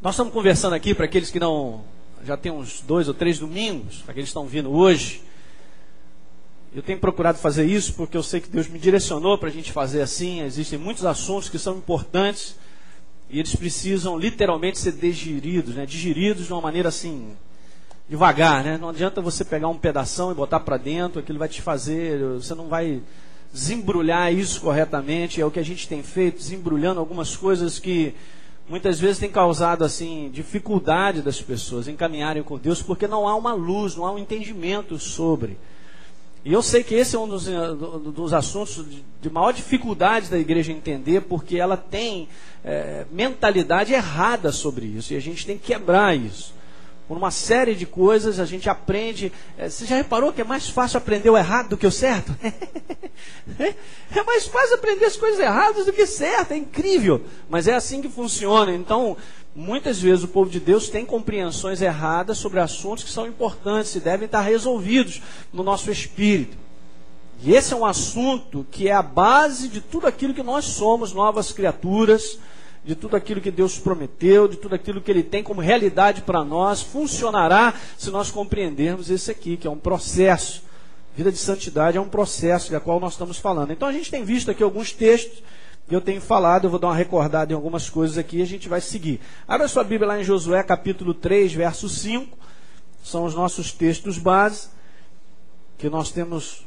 Nós estamos conversando aqui para aqueles que não... Já tem uns 2 ou 3 domingos, para aqueles que estão vindo hoje. Eu tenho procurado fazer isso porque eu sei que Deus me direcionou para a gente fazer assim. Existem muitos assuntos que são importantes e eles precisam literalmente ser digeridos, né? Digeridos de uma maneira assim, devagar, né? Não adianta você pegar um pedação e botar para dentro, aquilo vai te fazer... Você não vai desembrulhar isso corretamente. É o que a gente tem feito, desembrulhando algumas coisas que... muitas vezes tem causado assim dificuldade das pessoas em caminharem com Deus, porque não há uma luz, não há um entendimento sobre. E eu sei que esse é um dos assuntos de maior dificuldade da igreja entender, porque ela tem mentalidade errada sobre isso, e a gente tem que quebrar isso. Por uma série de coisas a gente aprende. Você já reparou que é mais fácil aprender o errado do que o certo? É mais fácil aprender as coisas erradas do que certo, é incrível. Mas é assim que funciona. Então, muitas vezes o povo de Deus tem compreensões erradas sobre assuntos que são importantes e devem estar resolvidos no nosso espírito. E esse é um assunto que é a base de tudo aquilo que nós somos, novas criaturas, de tudo aquilo que Deus prometeu, de tudo aquilo que Ele tem como realidade para nós, funcionará se nós compreendermos esse aqui, que é um processo. Vida de santidade é um processo da qual nós estamos falando. Então a gente tem visto aqui alguns textos, que eu tenho falado, eu vou dar uma recordada em algumas coisas aqui e a gente vai seguir. Abra sua Bíblia lá em Josué capítulo 3, verso 5, são os nossos textos base, que nós temos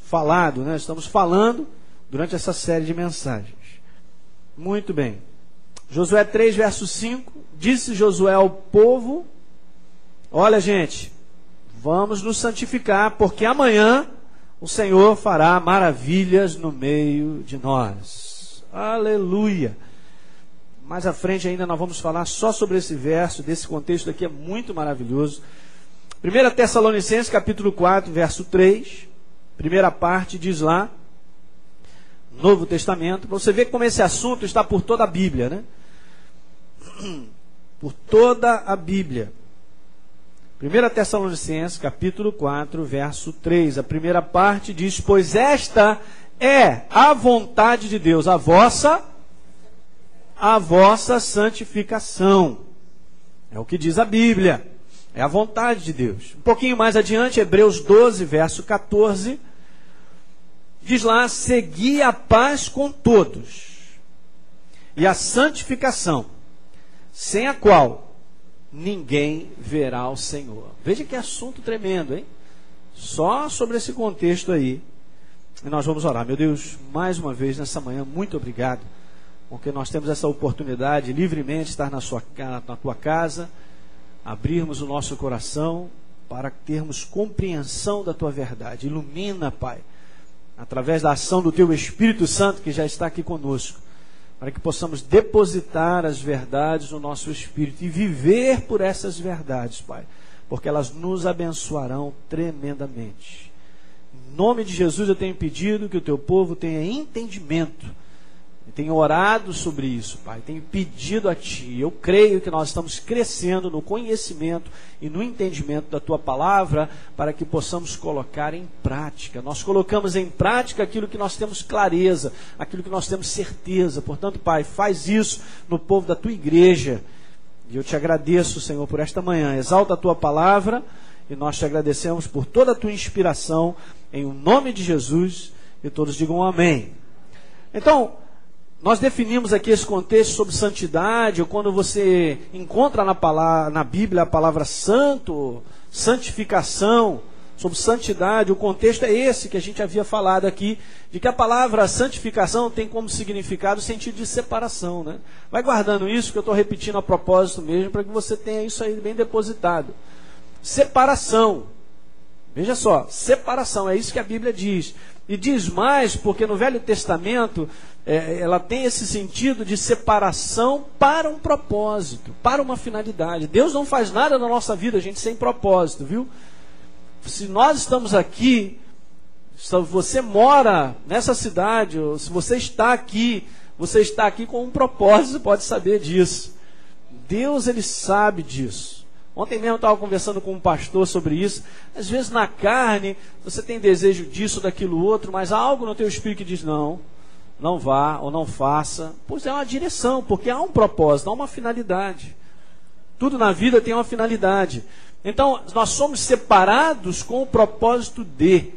falado, né? Estamos falando durante essa série de mensagens. Muito bem. Josué 3, verso 5. Disse Josué ao povo: olha, gente, vamos nos santificar, porque amanhã o Senhor fará maravilhas no meio de nós. Aleluia. Mais à frente ainda nós vamos falar só sobre esse verso, desse contexto aqui, é muito maravilhoso. 1 Tessalonicenses capítulo 4, verso 3. Primeira parte diz lá, Novo Testamento, para você ver como esse assunto está por toda a Bíblia, né? Por toda a Bíblia. 1 Tessalonicenses, capítulo 4, verso 3. A primeira parte diz: pois esta é a vontade de Deus, a vossa santificação. É o que diz a Bíblia. É a vontade de Deus. Um pouquinho mais adiante, Hebreus 12, verso 14. Diz lá: segui a paz com todos e a santificação, sem a qual ninguém verá o Senhor. Veja que assunto tremendo, hein? Só sobre esse contexto aí. E nós vamos orar. Meu Deus, mais uma vez nessa manhã, muito obrigado, porque nós temos essa oportunidade de livremente estar na tua casa, abrirmos o nosso coração para termos compreensão da tua verdade. Ilumina, Pai, através da ação do Teu Espírito Santo que já está aqui conosco, para que possamos depositar as verdades no nosso espírito e viver por essas verdades, Pai, porque elas nos abençoarão tremendamente. Em nome de Jesus eu tenho pedido que o Teu povo tenha entendimento. Eu tenho orado sobre isso, Pai, tenho pedido a Ti. Eu creio que nós estamos crescendo no conhecimento e no entendimento da Tua palavra, para que possamos colocar em prática. Nós colocamos em prática aquilo que nós temos clareza, aquilo que nós temos certeza. Portanto, Pai, faz isso no povo da Tua igreja. E eu te agradeço, Senhor, por esta manhã. Exalta a Tua palavra e nós te agradecemos por toda a Tua inspiração, em o nome de Jesus, e todos digam amém. Então, nós definimos aqui esse contexto sobre santidade, ou quando você encontra na Bíblia a palavra santo, santificação, sobre santidade, o contexto é esse que a gente havia falado aqui, de que a palavra santificação tem como significado o sentido de separação, né? Vai guardando isso, que eu estou repetindo a propósito mesmo, para que você tenha isso aí bem depositado. Separação. Veja só, separação, é isso que a Bíblia diz. E diz mais, porque no Velho Testamento, ela tem esse sentido de separação para um propósito, para uma finalidade. Deus não faz nada na nossa vida, gente, sem propósito, viu? Se nós estamos aqui, se você mora nessa cidade, ou se você está aqui com um propósito, pode saber disso. Deus, Ele sabe disso. Ontem mesmo eu estava conversando com um pastor sobre isso. Às vezes na carne, você tem desejo disso, daquilo outro, mas há algo no teu espírito que diz, não, não vá ou não faça. Pois é uma direção, porque há um propósito, há uma finalidade. Tudo na vida tem uma finalidade. Então, nós somos separados com o propósito de.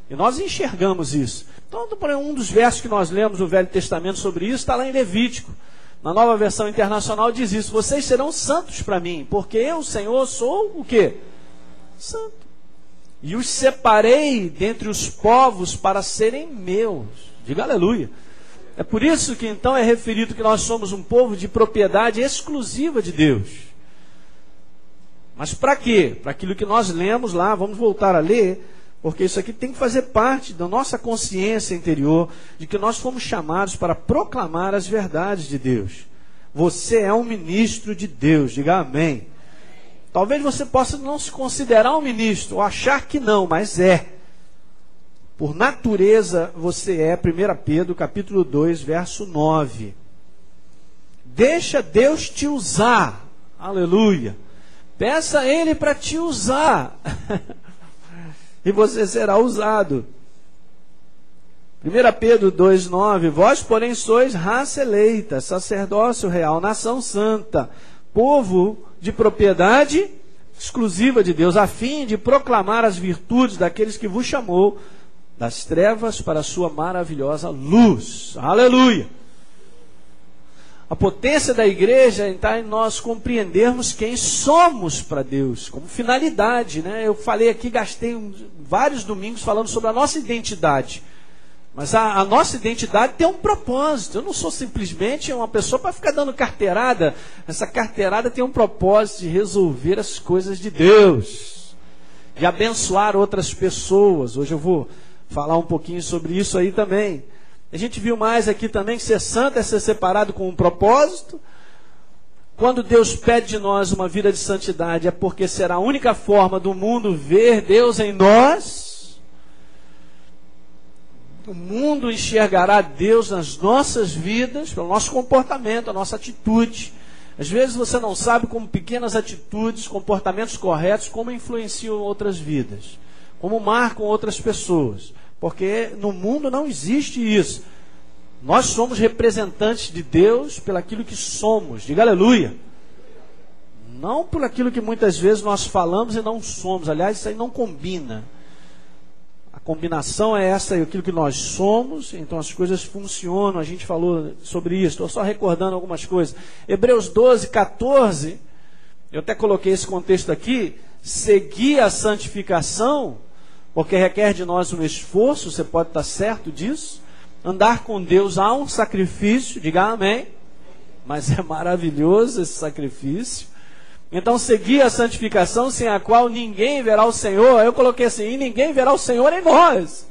E nós enxergamos isso. Então, um dos versos que nós lemos no Velho Testamento sobre isso está lá em Levítico. Na Nova Versão Internacional diz isso: vocês serão santos para mim, porque eu, Senhor, sou o quê? Santo. E os separei dentre os povos para serem meus. Diga aleluia. É por isso que então é referido que nós somos um povo de propriedade exclusiva de Deus. Mas para quê? Para aquilo que nós lemos lá, vamos voltar a ler, porque isso aqui tem que fazer parte da nossa consciência interior, de que nós fomos chamados para proclamar as verdades de Deus. Você é um ministro de Deus, diga amém. Talvez você possa não se considerar um ministro, ou achar que não, mas é. Por natureza você é, 1 Pedro capítulo 2, verso 9. Deixa Deus te usar, aleluia. Peça a Ele para te usar. E você será usado. 1 Pedro 2,9: vós, porém, sois raça eleita, sacerdócio real, nação santa, povo de propriedade exclusiva de Deus, a fim de proclamar as virtudes daqueles que vos chamou das trevas para a sua maravilhosa luz. Aleluia! A potência da igreja está em nós compreendermos quem somos para Deus, como finalidade, né? Eu falei aqui, gastei vários domingos falando sobre a nossa identidade. Mas a nossa identidade tem um propósito. Eu não sou simplesmente uma pessoa para ficar dando carteirada. Essa carteirada tem um propósito de resolver as coisas de Deus, de abençoar outras pessoas. Hoje eu vou falar um pouquinho sobre isso aí também. A gente viu mais aqui também que ser santo é ser separado com um propósito. Quando Deus pede de nós uma vida de santidade, é porque será a única forma do mundo ver Deus em nós. O mundo enxergará Deus nas nossas vidas, pelo nosso comportamento, a nossa atitude. Às vezes você não sabe como pequenas atitudes, comportamentos corretos, como influenciam outras vidas, como marcam outras pessoas. Porque no mundo não existe isso. Nós somos representantes de Deus pelo aquilo que somos. Diga aleluia. Não por aquilo que muitas vezes nós falamos e não somos. Aliás, isso aí não combina. A combinação é essa, aquilo que nós somos, então as coisas funcionam. A gente falou sobre isso. Estou só recordando algumas coisas. Hebreus 12, 14, eu até coloquei esse contexto aqui. Seguir a santificação, porque requer de nós um esforço, você pode estar certo disso. Andar com Deus há um sacrifício, diga amém. Mas é maravilhoso esse sacrifício. Então, seguir a santificação, sem a qual ninguém verá o Senhor. Eu coloquei assim: e ninguém verá o Senhor em nós.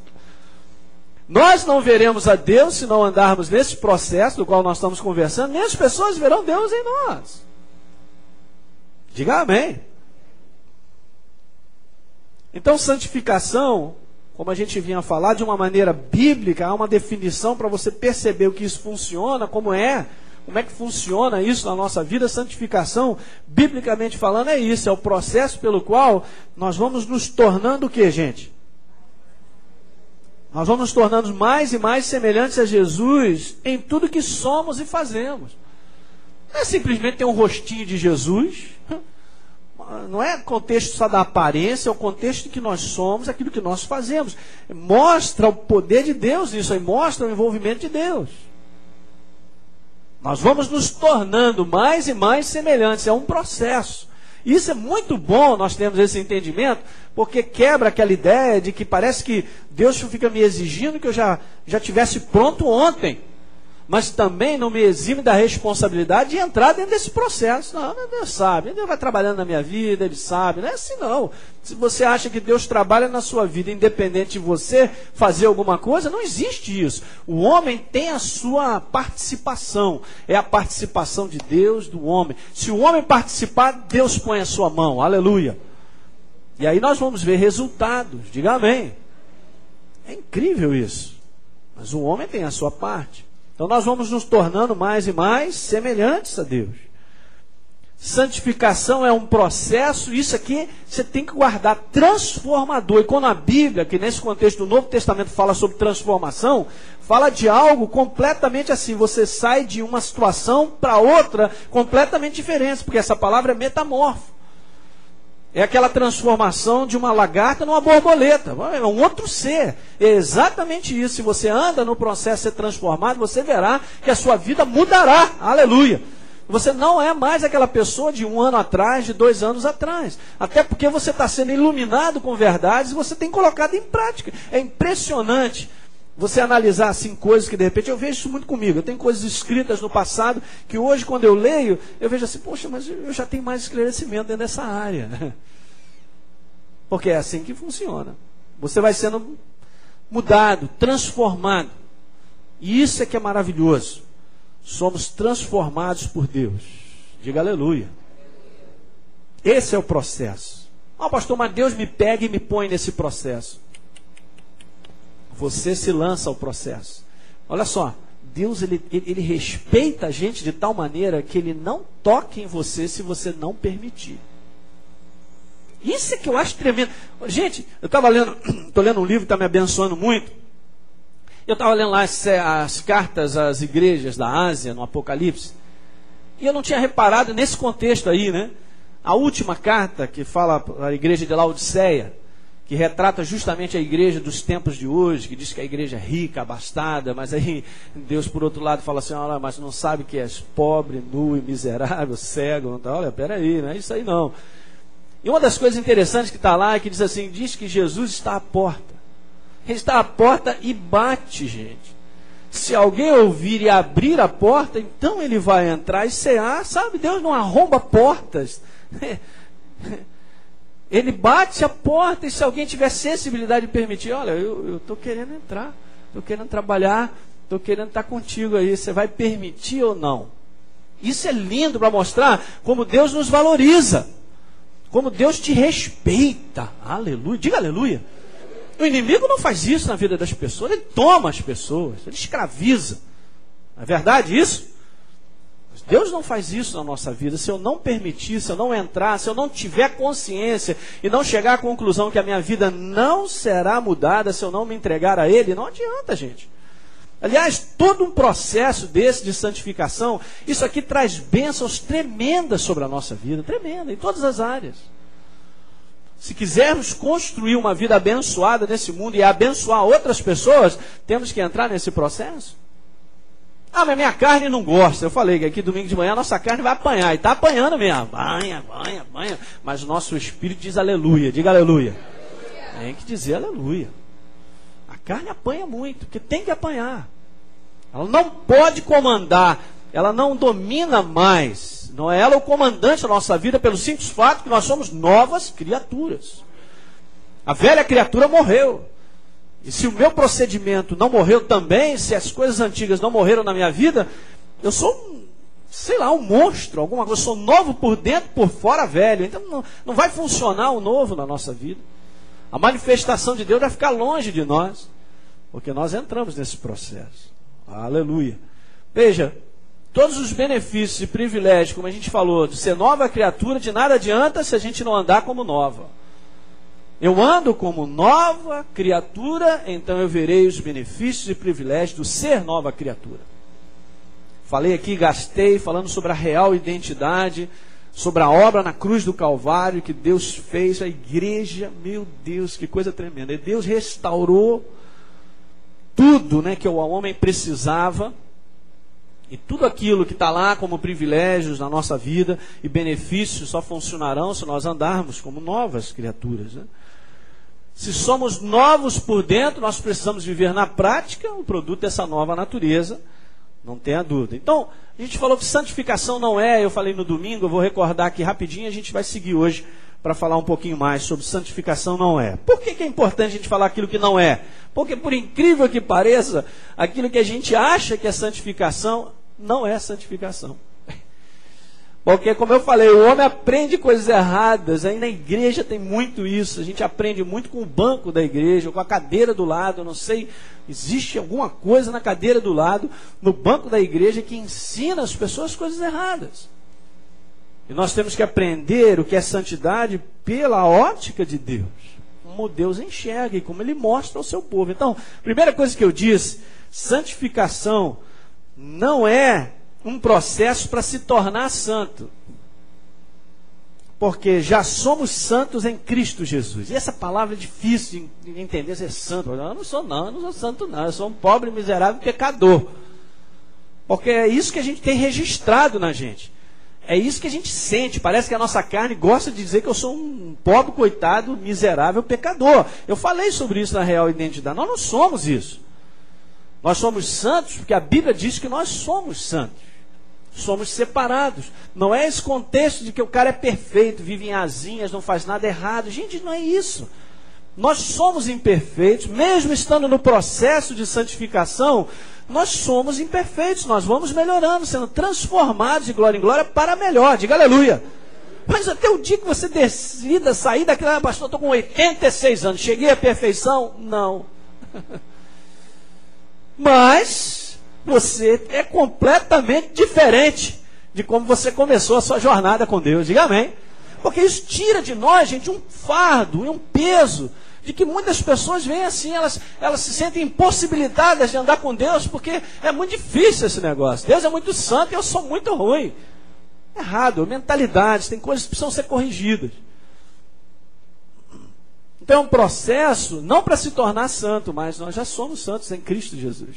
Nós não veremos a Deus se não andarmos nesse processo do qual nós estamos conversando. Nem as pessoas verão Deus em nós. Diga amém. Então, santificação, como a gente vinha falar, de uma maneira bíblica, há uma definição para você perceber o que isso funciona, como é que funciona isso na nossa vida. Santificação, biblicamente falando, é isso, é o processo pelo qual nós vamos nos tornando o que, gente? Nós vamos nos tornando mais e mais semelhantes a Jesus em tudo que somos e fazemos. Não é simplesmente ter um rostinho de Jesus. Não é contexto só da aparência, é o contexto que nós somos, aquilo que nós fazemos. Mostra o poder de Deus nisso aí, mostra o envolvimento de Deus. Nós vamos nos tornando mais e mais semelhantes, é um processo. Isso é muito bom, nós temos esse entendimento, porque quebra aquela ideia de que parece que Deus fica me exigindo que eu já tivesse pronto ontem. Mas também não me exime da responsabilidade de entrar dentro desse processo. Não, Deus sabe, Deus vai trabalhando na minha vida, Ele sabe. Não é assim não. Se você acha que Deus trabalha na sua vida, independente de você fazer alguma coisa, não existe isso. O homem tem a sua participação. É a participação de Deus, do homem. Se o homem participar, Deus põe a sua mão. Aleluia. E aí nós vamos ver resultados. Diga amém. É incrível isso. Mas o homem tem a sua parte. Então nós vamos nos tornando mais e mais semelhantes a Deus. Santificação é um processo, isso aqui você tem que guardar, transformador. E quando a Bíblia, que nesse contexto do Novo Testamento fala sobre transformação, fala de algo completamente assim, você sai de uma situação para outra completamente diferente, porque essa palavra é metamorfo. É aquela transformação de uma lagarta numa borboleta, é um outro ser. É exatamente isso. Se você anda no processo de ser transformado, você verá que a sua vida mudará. Aleluia! Você não é mais aquela pessoa de 1 ano atrás, de 2 anos atrás. Até porque você está sendo iluminado com verdades e você tem colocado em prática. É impressionante você analisar assim coisas que de repente, eu vejo isso muito comigo. Eu tenho coisas escritas no passado que hoje quando eu leio, eu vejo assim, poxa, mas eu já tenho mais esclarecimento dentro dessa área. Porque é assim que funciona. Você vai sendo mudado, transformado. E isso é que é maravilhoso. Somos transformados por Deus. Diga aleluia. Esse é o processo. Pastor, mas Deus me pega e me põe nesse processo. Você se lança ao processo. Olha só, Deus ele respeita a gente de tal maneira que Ele não toque em você se você não permitir. Isso é que eu acho tremendo. Gente, eu estava lendo, estou lendo um livro que está me abençoando muito. Eu estava lendo lá as cartas às igrejas da Ásia, no Apocalipse, e eu não tinha reparado nesse contexto aí, né? A última carta que fala a igreja de Laodiceia, que retrata justamente a igreja dos tempos de hoje, que diz que a igreja é rica, abastada, mas aí Deus, por outro lado, fala assim, olha, mas não sabe que és pobre, nu e miserável, cego, olha, peraí, não é isso aí não. E uma das coisas interessantes que está lá é que diz assim, diz que Jesus está à porta. Ele está à porta e bate, gente. Se alguém ouvir e abrir a porta, então ele vai entrar e cear, sabe? Deus não arromba portas. Ele bate a porta e se alguém tiver sensibilidade de permitir, olha, eu estou querendo entrar, estou querendo trabalhar, estou querendo estar contigo aí, você vai permitir ou não? Isso é lindo para mostrar como Deus nos valoriza, como Deus te respeita. Aleluia, diga aleluia. O inimigo não faz isso na vida das pessoas, ele toma as pessoas, ele escraviza. Não é verdade isso? Mas Deus não faz isso na nossa vida. Se eu não permitir, se eu não entrar, se eu não tiver consciência e não chegar à conclusão que a minha vida não será mudada se eu não me entregar a Ele, não adianta, gente. Aliás, todo um processo desse de santificação, isso aqui traz bênçãos tremendas sobre a nossa vida, tremenda, em todas as áreas. Se quisermos construir uma vida abençoada nesse mundo e abençoar outras pessoas, temos que entrar nesse processo. Mas minha carne não gosta. Eu falei que aqui domingo de manhã a nossa carne vai apanhar. E está apanhando mesmo. Apanha. Mas o nosso espírito diz aleluia. Diga aleluia. Tem que dizer aleluia. A carne apanha muito, porque tem que apanhar. Ela não pode comandar. Ela não domina mais. Não é ela o comandante da nossa vida pelo simples fato que nós somos novas criaturas. A velha criatura morreu. E se o meu procedimento não morreu também, se as coisas antigas não morreram na minha vida, eu sou, sei lá, um monstro, alguma coisa. Eu sou novo por dentro, por fora velho. Então não vai funcionar o novo na nossa vida. A manifestação de Deus vai ficar longe de nós, porque nós entramos nesse processo. Aleluia. Veja, todos os benefícios e privilégios, como a gente falou, de ser nova criatura, de nada adianta se a gente não andar como nova. Eu ando como nova criatura, então eu verei os benefícios e privilégios do ser nova criatura. Falei aqui, gastei, falando sobre a real identidade, sobre a obra na cruz do Calvário que Deus fez, a igreja, meu Deus, que coisa tremenda. E Deus restaurou tudo, né, que o homem precisava. E tudo aquilo que está lá como privilégios na nossa vida e benefícios só funcionarão se nós andarmos como novas criaturas, né? Se somos novos por dentro, nós precisamos viver na prática o produto dessa nova natureza, não tenha dúvida. Então, a gente falou que santificação não é, eu falei no domingo, eu vou recordar aqui rapidinho, a gente vai seguir hoje para falar um pouquinho mais sobre santificação não é. Por que é importante a gente falar aquilo que não é? Porque por incrível que pareça, aquilo que a gente acha que é santificação, não é santificação. Porque, como eu falei, o homem aprende coisas erradas. Aí na igreja tem muito isso. A gente aprende muito com o banco da igreja, com a cadeira do lado. Eu não sei, existe alguma coisa na cadeira do lado, no banco da igreja, que ensina as pessoas coisas erradas. E nós temos que aprender o que é santidade pela ótica de Deus. Como Deus enxerga e como Ele mostra ao seu povo. Então, primeira coisa que eu disse, santificação não é um processo para se tornar santo. Porque já somos santos em Cristo Jesus. E essa palavra é difícil de entender, ser santo. Eu não sou santo não. Eu sou um pobre, miserável pecador. Porque é isso que a gente tem registrado na gente. É isso que a gente sente. Parece que a nossa carne gosta de dizer que eu sou um pobre, coitado, miserável pecador. Eu falei sobre isso na real identidade. Nós não somos isso. Nós somos santos porque a Bíblia diz que nós somos santos. Somos separados. Não é esse contexto de que o cara é perfeito, vive em asinhas, não faz nada errado. Gente, não é isso. Nós somos imperfeitos, mesmo estando no processo de santificação, nós somos imperfeitos. Nós vamos melhorando, sendo transformados de glória em glória para melhor. Diga aleluia. Mas até o dia que você decida sair daquela, pastor, estou com 86 anos, cheguei à perfeição? Não. Mas você é completamente diferente de como você começou a sua jornada com Deus. Diga amém. Porque isso tira de nós, gente, um fardo e um peso de que muitas pessoas vêm assim, elas se sentem impossibilitadas de andar com Deus, porque é muito difícil esse negócio. Deus é muito santo e eu sou muito ruim. Errado, mentalidades, tem coisas que precisam ser corrigidas. Então é um processo, não para se tornar santo, mas nós já somos santos em Cristo Jesus.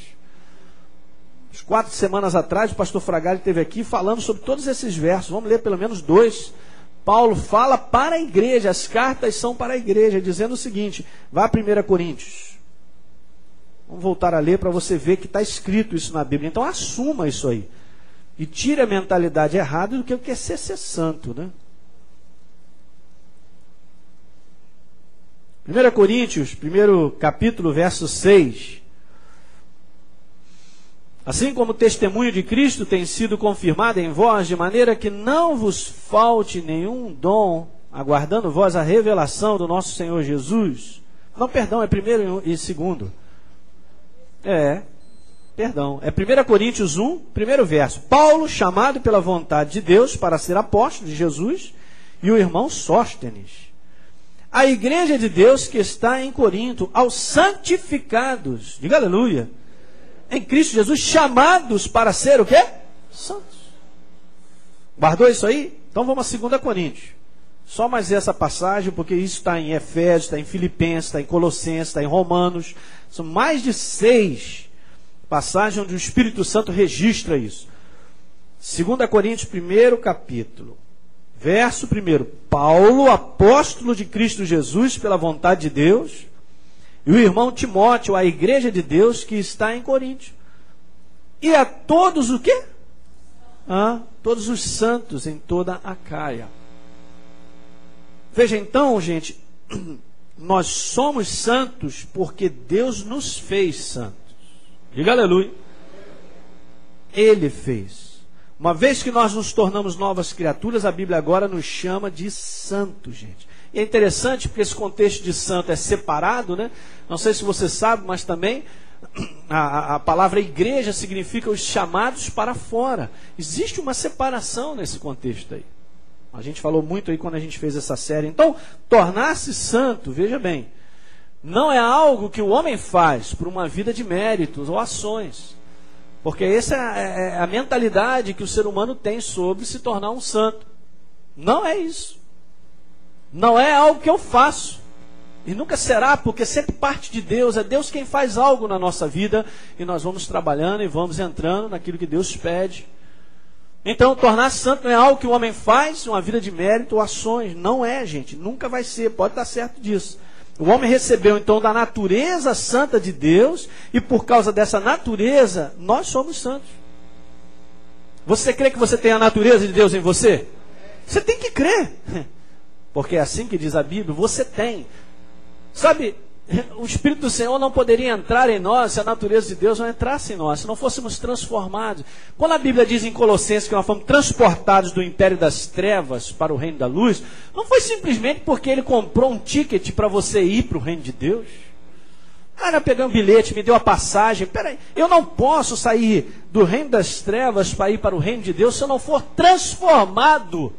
4 semanas atrás, o pastor Fragale esteve aqui falando sobre todos esses versos. Vamos ler pelo menos 2. Paulo fala para a igreja, as cartas são para a igreja, dizendo o seguinte, vá a 1 Coríntios. Vamos voltar a ler para você ver que está escrito isso na Bíblia. Então assuma isso aí. E tire a mentalidade errada do que o que é ser santo, né? 1 Coríntios, 1º capítulo, verso 6. Assim como o testemunho de Cristo tem sido confirmado em vós, de maneira que não vos falte nenhum dom, aguardando vós a revelação do nosso Senhor Jesus. Não, perdão, é 1º e 2º. Perdão, é 1 Coríntios 1, primeiro verso. Paulo, chamado pela vontade de Deus para ser apóstolo de Jesus, e o irmão Sóstenes. A igreja de Deus que está em Corinto, aos santificados, diga aleluia, em Cristo Jesus, chamados para ser o quê? Santos. Guardou isso aí? Então vamos a 2 Coríntios. Só mais essa passagem, porque isso está em Efésios, está em Filipenses, está em Colossenses, está em Romanos. São mais de 6 passagens onde o Espírito Santo registra isso. 2 Coríntios, 1º capítulo. Verso 1. Paulo, apóstolo de Cristo Jesus, pela vontade de Deus, e o irmão Timóteo, a igreja de Deus que está em Corinto. E a todos o quê? Todos os santos em toda a Acaia. Veja então, gente, nós somos santos porque Deus nos fez santos. Diga aleluia. Ele fez. Uma vez que nós nos tornamos novas criaturas, a Bíblia agora nos chama de santos, gente. E é interessante porque esse contexto de santo é separado, né? Não sei se você sabe, mas também a palavra igreja significa os chamados para fora. Existe uma separação nesse contexto aí. A gente falou muito aí quando a gente fez essa série. Então, tornar-se santo, veja bem, não é algo que o homem faz por uma vida de méritos ou ações. Porque essa é a mentalidade que o ser humano tem sobre se tornar um santo. Não é isso. Não é algo que eu faço. E nunca será, porque sempre parte de Deus. É Deus quem faz algo na nossa vida. E nós vamos trabalhando e vamos entrando naquilo que Deus pede. Então, tornar-se santo não é algo que o homem faz, uma vida de mérito ou ações. Não é, gente. Nunca vai ser. Pode estar certo disso. O homem recebeu, então, da natureza santa de Deus. E por causa dessa natureza, nós somos santos. Você crê que você tem a natureza de Deus em você? Você tem que crer. Porque é assim que diz a Bíblia, você tem. Sabe, o Espírito do Senhor não poderia entrar em nós se a natureza de Deus não entrasse em nós, se não fôssemos transformados. Quando a Bíblia diz em Colossenses que nós fomos transportados do império das trevas para o reino da luz, não foi simplesmente porque ele comprou um ticket para você ir para o reino de Deus. Cara, peguei um bilhete, me deu a passagem. Peraí, eu não posso sair do reino das trevas para ir para o reino de Deus se eu não for transformado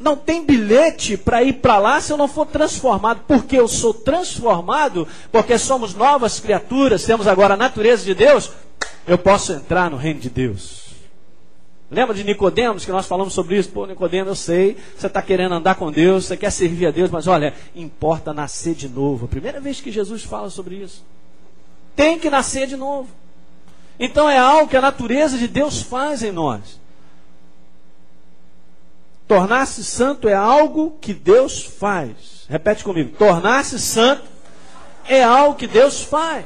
não tem bilhete para ir para lá se eu não for transformado. Porque eu sou transformado, porque somos novas criaturas, temos agora a natureza de Deus, eu posso entrar no reino de Deus. Lembra de Nicodemos, que nós falamos sobre isso? Pô, Nicodemos, eu sei, você está querendo andar com Deus, você quer servir a Deus, mas olha, importa nascer de novo. A primeira vez que Jesus fala sobre isso. Tem que nascer de novo. Então é algo que a natureza de Deus faz em nós. Tornar-se santo é algo que Deus faz. Repete comigo. Tornar-se santo é algo que Deus faz.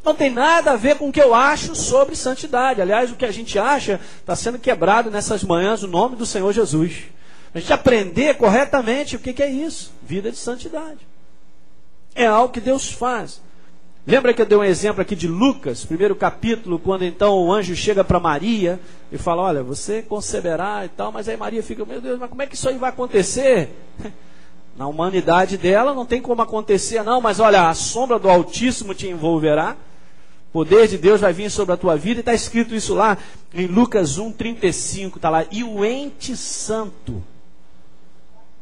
Não tem nada a ver com o que eu acho sobre santidade. Aliás, o que a gente acha está sendo quebrado nessas manhãs no nome do Senhor Jesus. A gente aprender corretamente o que é isso. Vida de santidade. É algo que Deus faz. Lembra que eu dei um exemplo aqui de Lucas, primeiro capítulo, quando então o anjo chega para Maria e fala, olha, você conceberá e tal, mas aí Maria fica, meu Deus, mas como é que isso aí vai acontecer? Na humanidade dela não tem como acontecer não, mas olha, a sombra do Altíssimo te envolverá, o poder de Deus vai vir sobre a tua vida, e está escrito isso lá em Lucas 1,35, está lá, e o ente santo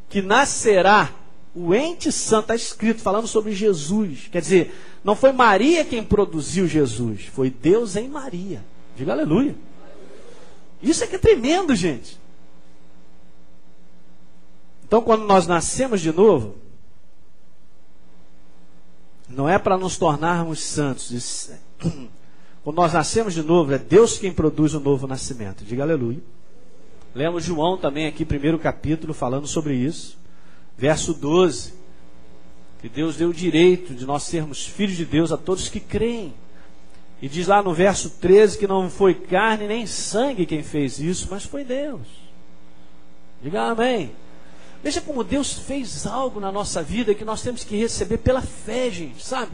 que nascerá, o ente santo, está escrito, falando sobre Jesus. Quer dizer, não foi Maria quem produziu Jesus, foi Deus em Maria. Diga aleluia. Isso é que é tremendo, gente. Então, quando nós nascemos de novo, não é para nos tornarmos santos. Quando nós nascemos de novo, é Deus quem produz o novo nascimento. Diga aleluia. Lemos João também aqui, primeiro capítulo, falando sobre isso. Verso 12, que Deus deu o direito de nós sermos filhos de Deus a todos que creem. E diz lá no verso 13 que não foi carne nem sangue quem fez isso, mas foi Deus. Diga amém. Veja como Deus fez algo na nossa vida que nós temos que receber pela fé, gente, sabe?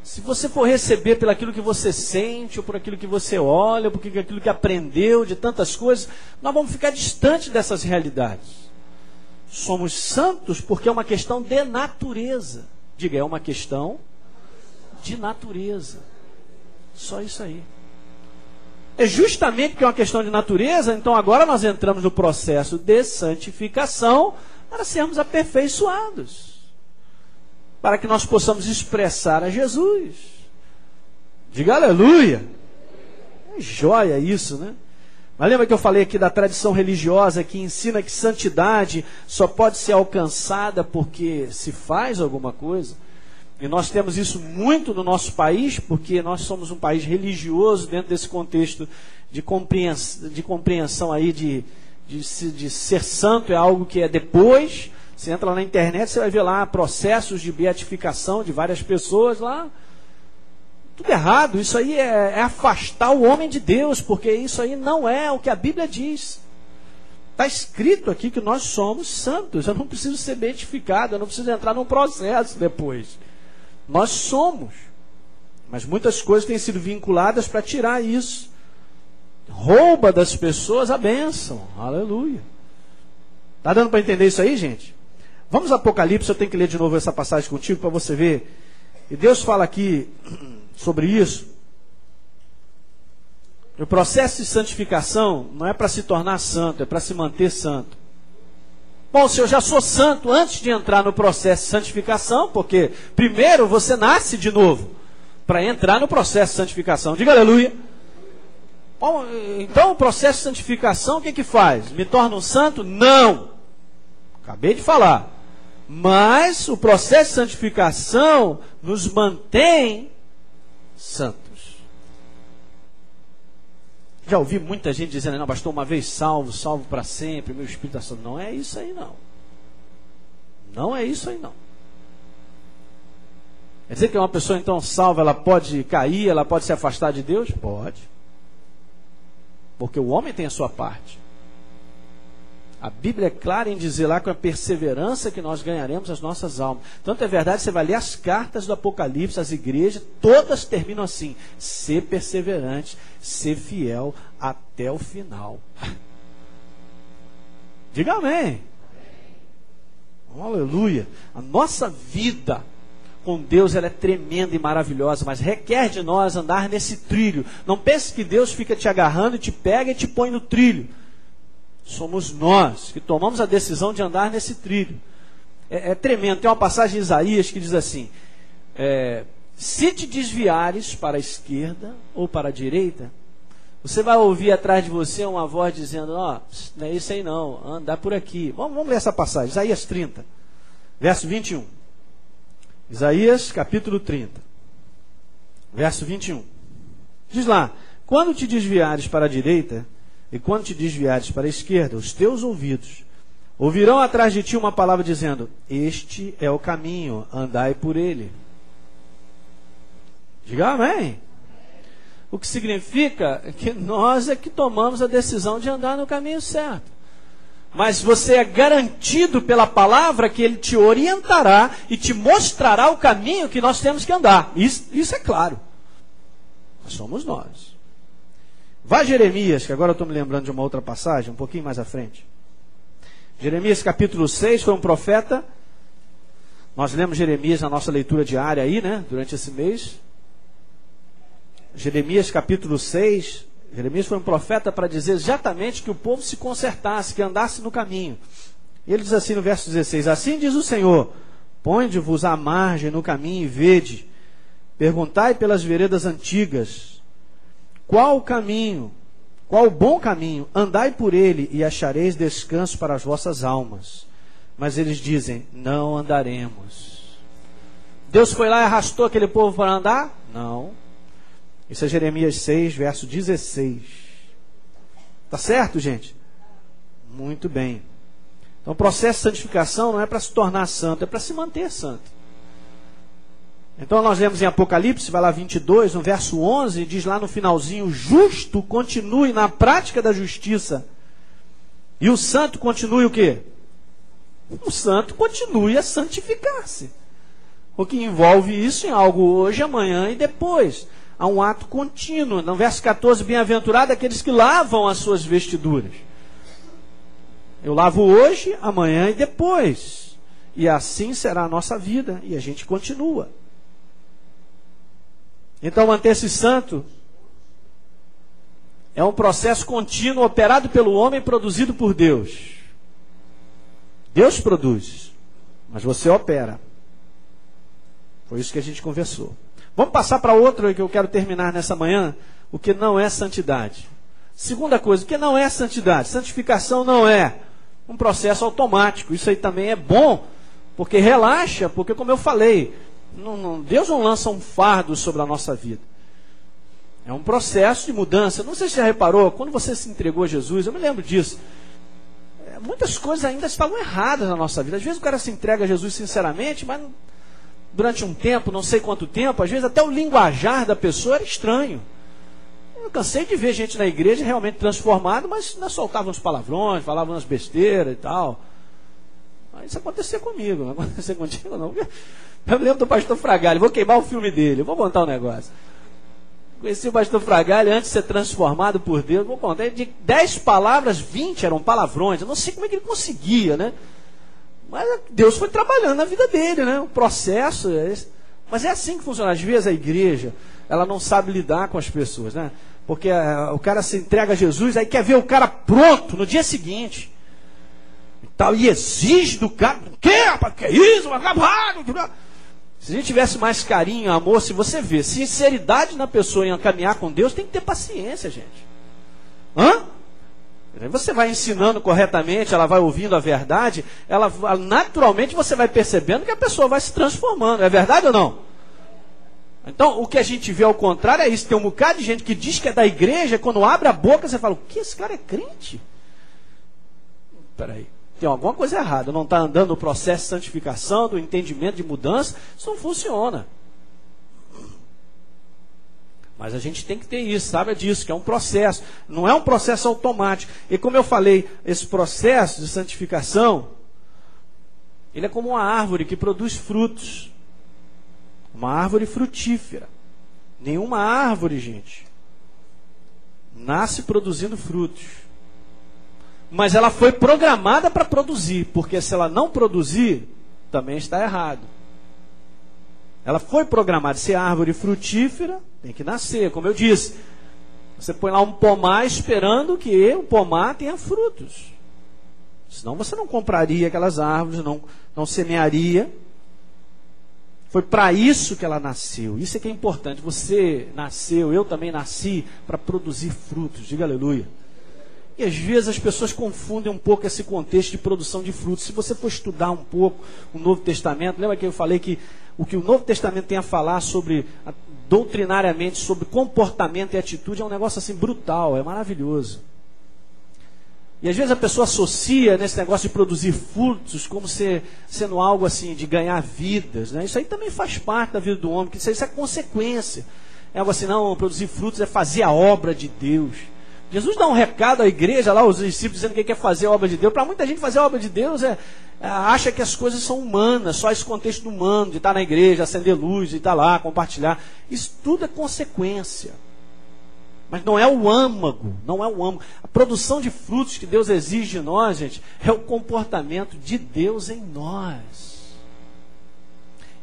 Se você for receber pelo aquilo que você sente, ou por aquilo que você olha, ou por aquilo que aprendeu de tantas coisas, nós vamos ficar distante dessas realidades. Somos santos porque é uma questão de natureza. Diga, é uma questão de natureza. Só isso aí. É justamente porque é uma questão de natureza, então agora nós entramos no processo de santificação para sermos aperfeiçoados. Para que nós possamos expressar a Jesus. Diga aleluia. É joia isso, né? Mas lembra que eu falei aqui da tradição religiosa que ensina que santidade só pode ser alcançada porque se faz alguma coisa? E nós temos isso muito no nosso país, porque nós somos um país religioso dentro desse contexto de compreensão aí de ser santo é algo que é depois. Você entra lá na internet, você vai ver lá processos de beatificação de várias pessoas lá. Tudo errado, isso aí é afastar o homem de Deus, porque isso aí não é o que a Bíblia diz. Está escrito aqui que nós somos santos, eu não preciso ser beatificado, eu não preciso entrar num processo depois. Nós somos, mas muitas coisas têm sido vinculadas para tirar isso. Rouba das pessoas a bênção, aleluia. Está dando para entender isso aí, gente? Vamos a Apocalipse, eu tenho que ler de novo essa passagem contigo para você ver. E Deus fala aqui sobre isso. O processo de santificação não é para se tornar santo, é para se manter santo. Bom, se eu já sou santo antes de entrar no processo de santificação, porque primeiro você nasce de novo para entrar no processo de santificação. Diga aleluia. Bom, então o processo de santificação o que faz? Me torna um santo? Não. Acabei de falar. Mas o processo de santificação nos mantém santos. Já ouvi muita gente dizendo, não, pastor, uma vez salvo, salvo para sempre, meu espírito está salvo. Não é isso aí não. Não é isso aí não. Quer dizer que uma pessoa então salva, ela pode cair, ela pode se afastar de Deus? Pode. Porque o homem tem a sua parte. A Bíblia é clara em dizer lá com a perseverança que nós ganharemos as nossas almas. Tanto é verdade, você vai ler as cartas do Apocalipse, as igrejas, todas terminam assim: ser perseverante, ser fiel até o final. Diga amém. Aleluia. A nossa vida com Deus ela é tremenda e maravilhosa, mas requer de nós andar nesse trilho. Não pense que Deus fica te agarrando e te pega e te põe no trilho. Somos nós que tomamos a decisão de andar nesse trilho. É tremendo. Tem uma passagem em Isaías que diz assim: se te desviares para a esquerda ou para a direita, você vai ouvir atrás de você uma voz dizendo: ó, não é isso aí não, andar por aqui. Vamos ler essa passagem, Isaías 30, verso 21. Isaías capítulo 30, verso 21. Diz lá: quando te desviares para a direita e quando te desviares para a esquerda, os teus ouvidos ouvirão atrás de ti uma palavra dizendo: este é o caminho, andai por ele. Diga amém. O que significa que nós é que tomamos a decisão de andar no caminho certo. Mas você é garantido pela palavra que ele te orientará e te mostrará o caminho que nós temos que andar. Isso é claro. Somos nós. Vai Jeremias, que agora eu estou me lembrando de uma outra passagem, um pouquinho mais à frente. Jeremias capítulo 6 foi um profeta. Nós lemos Jeremias na nossa leitura diária aí, né? Durante esse mês. Jeremias capítulo 6. Jeremias foi um profeta para dizer exatamente que o povo se consertasse, que andasse no caminho. E ele diz assim no verso 16: assim diz o Senhor: ponde-vos à margem no caminho e vede. Perguntai pelas veredas antigas. Qual o caminho? Qual o bom caminho? Andai por ele e achareis descanso para as vossas almas. Mas eles dizem: não andaremos. Deus foi lá e arrastou aquele povo para andar? Não. Isso é Jeremias 6, verso 16. Tá certo, gente? Muito bem. Então o processo de santificação não é para se tornar santo, é para se manter santo. Então nós lemos em Apocalipse, vai lá 22, no verso 11, diz lá no finalzinho: o justo continue na prática da justiça. E o santo continue o quê? O santo continue a santificar-se. O que envolve isso em algo hoje, amanhã e depois. Há um ato contínuo. No verso 14, bem-aventurado aqueles que lavam as suas vestiduras. Eu lavo hoje, amanhã e depois. E assim será a nossa vida. E a gente continua. Então, manter-se santo é um processo contínuo operado pelo homem, produzido por Deus. Deus produz, mas você opera. Foi isso que a gente conversou. Vamos passar para outra que eu quero terminar nessa manhã. O que não é santidade. Segunda coisa, o que não é santidade? Santificação não é um processo automático. Isso aí também é bom, porque relaxa, porque como eu falei, Deus não lança um fardo sobre a nossa vida. É um processo de mudança. Não sei se você já reparou, quando você se entregou a Jesus, eu me lembro disso. Muitas coisas ainda estavam erradas na nossa vida. Às vezes o cara se entrega a Jesus sinceramente, mas durante um tempo, não sei quanto tempo, às vezes até o linguajar da pessoa era estranho. Eu cansei de ver gente na igreja realmente transformado, mas não soltavam uns palavrões, falavam umas besteiras e tal. Mas isso acontecia comigo, não acontecia contigo não. Eu me lembro do pastor Fragalho, vou queimar o filme dele, vou contar um negócio. Conheci o pastor Fragalho antes de ser transformado por Deus, vou contar, de 10 palavras, 20 eram palavrões. Eu não sei como é que ele conseguia, né? Mas Deus foi trabalhando na vida dele, né? O processo é esse. Mas é assim que funciona. Às vezes a igreja, ela não sabe lidar com as pessoas, né? Porque o cara se entrega a Jesus, aí quer ver o cara pronto no dia seguinte. E tal, e exige do cara, o quê, rapaz? Que é isso? Acabado. Se a gente tivesse mais carinho, amor, se você vê sinceridade na pessoa em caminhar com Deus, tem que ter paciência, gente. Hã? Aí você vai ensinando corretamente, ela vai ouvindo a verdade, naturalmente você vai percebendo que a pessoa vai se transformando. É verdade ou não? Então, o que a gente vê ao contrário é isso. Tem um bocado de gente que diz que é da igreja, quando abre a boca, você fala: o que? Esse cara é crente? Peraí, tem alguma coisa errada. Não está andando no processo de santificação, do entendimento de mudança. Isso não funciona. Mas a gente tem que ter isso, sabe disso, que é um processo. Não é um processo automático. E como eu falei, esse processo de santificação, ele é como uma árvore que produz frutos. Uma árvore frutífera. Nenhuma árvore, gente, nasce produzindo frutos. Mas ela foi programada para produzir, porque se ela não produzir, também está errado. Ela foi programada. Se é árvore frutífera, tem que nascer. Como eu disse, Você põe lá um pomar esperando que o pomar tenha frutos. Senão você não compraria aquelas árvores, não semearia. Foi para isso que ela nasceu. Isso é que é importante. Você nasceu, eu também nasci para produzir frutos. Diga aleluia. E às vezes as pessoas confundem um pouco esse contexto de produção de frutos. Se você for estudar um pouco o Novo Testamento, lembra que eu falei que o Novo Testamento tem a falar sobre, doutrinariamente, sobre comportamento e atitude, é um negócio assim brutal, é maravilhoso. E às vezes a pessoa associa nesse negócio de produzir frutos como sendo algo assim, de ganhar vidas, né? Isso aí também faz parte da vida do homem, que isso é consequência. É algo assim, não, produzir frutos é fazer a obra de Deus. Jesus dá um recado à igreja, lá os discípulos dizendo que ele quer fazer a obra de Deus. Para muita gente fazer a obra de Deus acha que as coisas são humanas, só esse contexto humano, de estar na igreja, acender luz, de estar lá, compartilhar. Isso tudo é consequência. Mas não é o âmago, não é o âmago. A produção de frutos que Deus exige de nós, gente, é o comportamento de Deus em nós.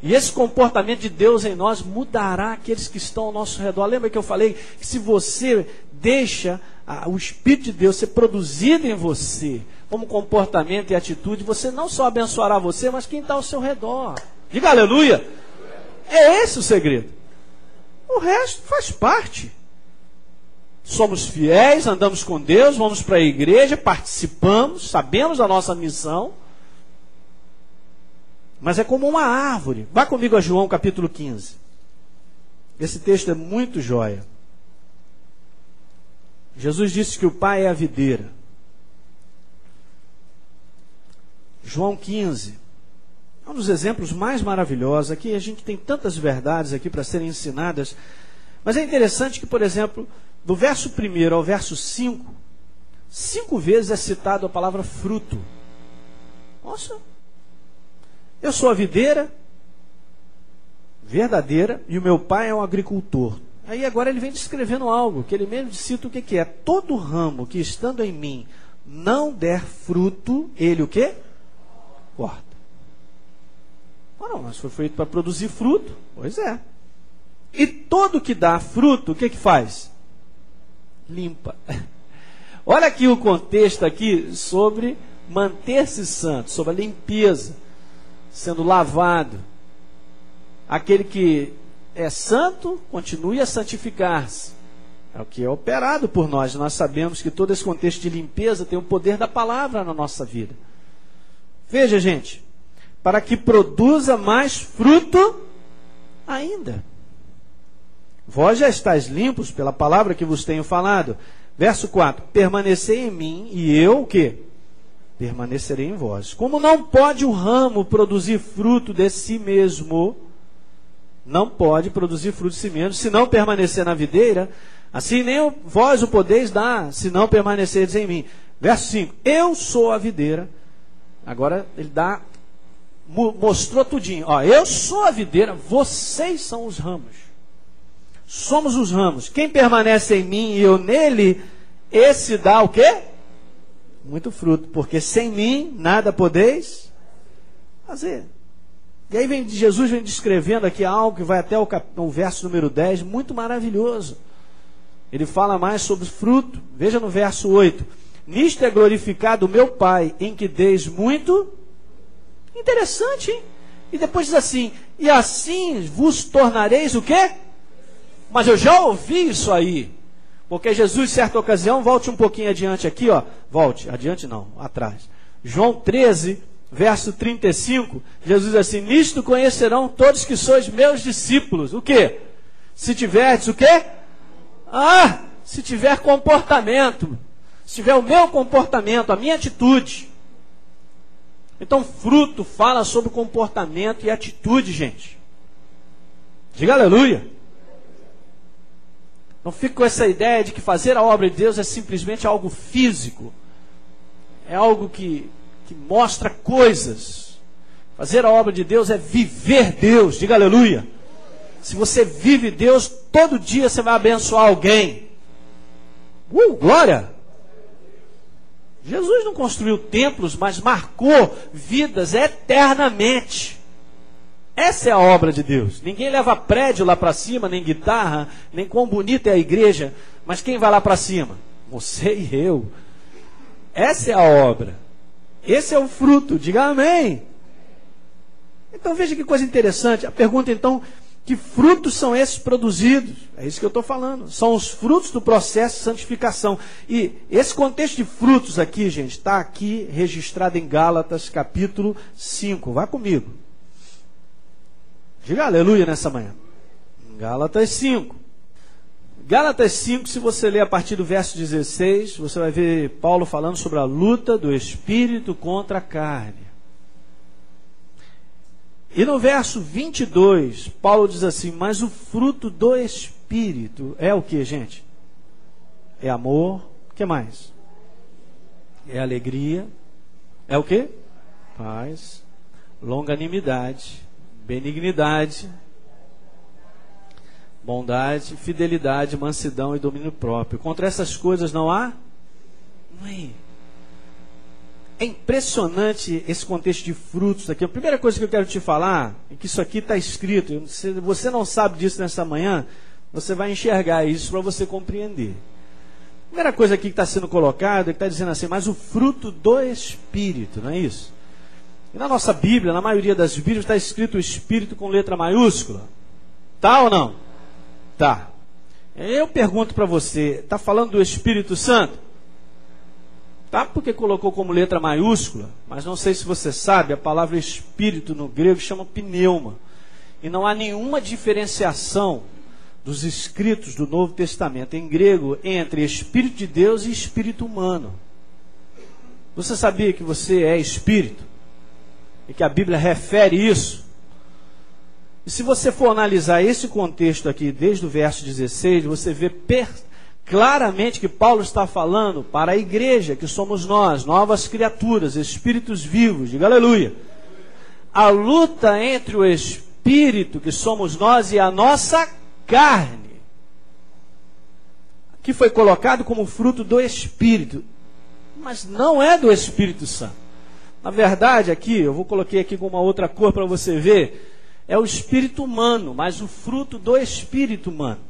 E esse comportamento de Deus em nós mudará aqueles que estão ao nosso redor. Lembra que eu falei que se você deixa o Espírito de Deus ser produzido em você, como comportamento e atitude, você não só abençoará você, mas quem está ao seu redor. Diga aleluia! É esse o segredo. O resto faz parte. Somos fiéis, andamos com Deus, vamos para a igreja, participamos, sabemos da nossa missão. Mas é como uma árvore. Vá comigo a João capítulo 15. Esse texto é muito joia. Jesus disse que o Pai é a videira. João 15. É um dos exemplos mais maravilhosos. Aqui a gente tem tantas verdades aqui para serem ensinadas. Mas é interessante que, por exemplo, do verso 1 ao verso 5, 5 vezes é citado a palavra fruto. Nossa! Eu sou a videira verdadeira e o meu pai é um agricultor. Aí agora ele vem descrevendo algo, que ele mesmo cita o que é. Todo ramo que estando em mim não der fruto, ele o quê? Corta. Não, mas foi feito para produzir fruto. Pois é. E todo que dá fruto, o que faz? Limpa. Olha aqui o contexto aqui sobre manter-se santo, sobre a limpeza, sendo lavado. Aquele que é santo, continue a santificar-se. É o que é operado por nós. Nós sabemos que todo esse contexto de limpeza tem o poder da palavra na nossa vida. Veja, gente, para que produza mais fruto ainda. Vós já estáis limpos pela palavra que vos tenho falado. Verso 4. Permanecei em mim e eu o quê? Permanecerei em vós. Como não pode o ramo produzir fruto de si mesmo, não pode produzir fruto de si mesmo, se não permanecer na videira, assim nem vós o podeis dar, se não permanecerdes em mim. Verso 5. Eu sou a videira. Agora ele mostrou tudinho. Eu sou a videira, vocês são os ramos. Somos os ramos. Quem permanece em mim e eu nele, esse dá o quê? Muito fruto, porque sem mim nada podeis fazer. E aí Jesus vem descrevendo aqui algo que vai até o verso número 10, muito maravilhoso. Ele fala mais sobre fruto. Veja no verso 8. Nisto é glorificado o meu Pai, em que deis muito. Interessante, hein? E depois diz assim, e assim vos tornareis o quê? Mas eu já ouvi isso aí. Porque Jesus, em certa ocasião, volte um pouquinho adiante aqui, volte, adiante não, atrás. João 13, verso 35, Jesus diz assim, nisto conhecerão todos que sois meus discípulos. O quê? Se tiverdes o quê? Se tiver comportamento. Se tiver o meu comportamento, a minha atitude. Então, fruto fala sobre comportamento e atitude, gente. Diga aleluia. Não fique com essa ideia de que fazer a obra de Deus é simplesmente algo físico. É algo que mostra coisas. Fazer a obra de Deus é viver Deus. Diga aleluia. Se você vive Deus, todo dia você vai abençoar alguém. Glória! Jesus não construiu templos, mas marcou vidas eternamente. Essa é a obra de Deus. Ninguém leva prédio lá para cima, nem guitarra, nem quão bonita é a igreja. Mas quem vai lá para cima? Você e eu. Essa é a obra. Esse é o fruto. Diga amém. Então veja que coisa interessante. A pergunta então, que frutos são esses produzidos? É isso que eu estou falando. São os frutos do processo de santificação. E esse contexto de frutos aqui, gente, está aqui registrado em Gálatas capítulo 5. Vá comigo. Diga aleluia nessa manhã. Gálatas 5. Gálatas 5, se você ler a partir do verso 16, você vai ver Paulo falando sobre a luta do espírito contra a carne. E no verso 22, Paulo diz assim: mas o fruto do espírito é o que, gente? É amor. O que mais? É alegria. É o que? Paz. Longanimidade. Benignidade, bondade, fidelidade, mansidão e domínio próprio. Contra essas coisas não há? É impressionante esse contexto de frutos aqui. A primeira coisa que eu quero te falar é que isso aqui está escrito. Se você não sabe disso nessa manhã, você vai enxergar isso para você compreender. A primeira coisa aqui que está sendo colocada é que está dizendo assim: mas o fruto do Espírito, não é isso? E na nossa Bíblia, na maioria das Bíblias, está escrito o Espírito com letra maiúscula. Tá ou não? Tá. Eu pergunto para você, está falando do Espírito Santo? Tá, porque colocou como letra maiúscula, mas não sei se você sabe, a palavra Espírito no grego chama pneuma. E não há nenhuma diferenciação dos escritos do Novo Testamento em grego entre Espírito de Deus e Espírito humano. Você sabia que você é Espírito? E que a Bíblia refere isso. E se você for analisar esse contexto aqui, desde o verso 16, você vê claramente que Paulo está falando para a igreja, que somos nós, novas criaturas, espíritos vivos. Diga aleluia. A luta entre o espírito, que somos nós, e a nossa carne, que foi colocado como fruto do Espírito, mas não é do Espírito Santo. Na verdade, aqui, eu vou coloquei aqui com uma outra cor para você ver, é o espírito humano, mas o fruto do espírito humano.